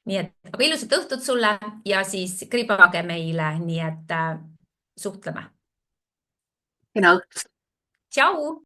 Nii et aga ilusat õhtut sulle ja siis kribage meile, nii et suhtleme. Kena õhtust. Tšau!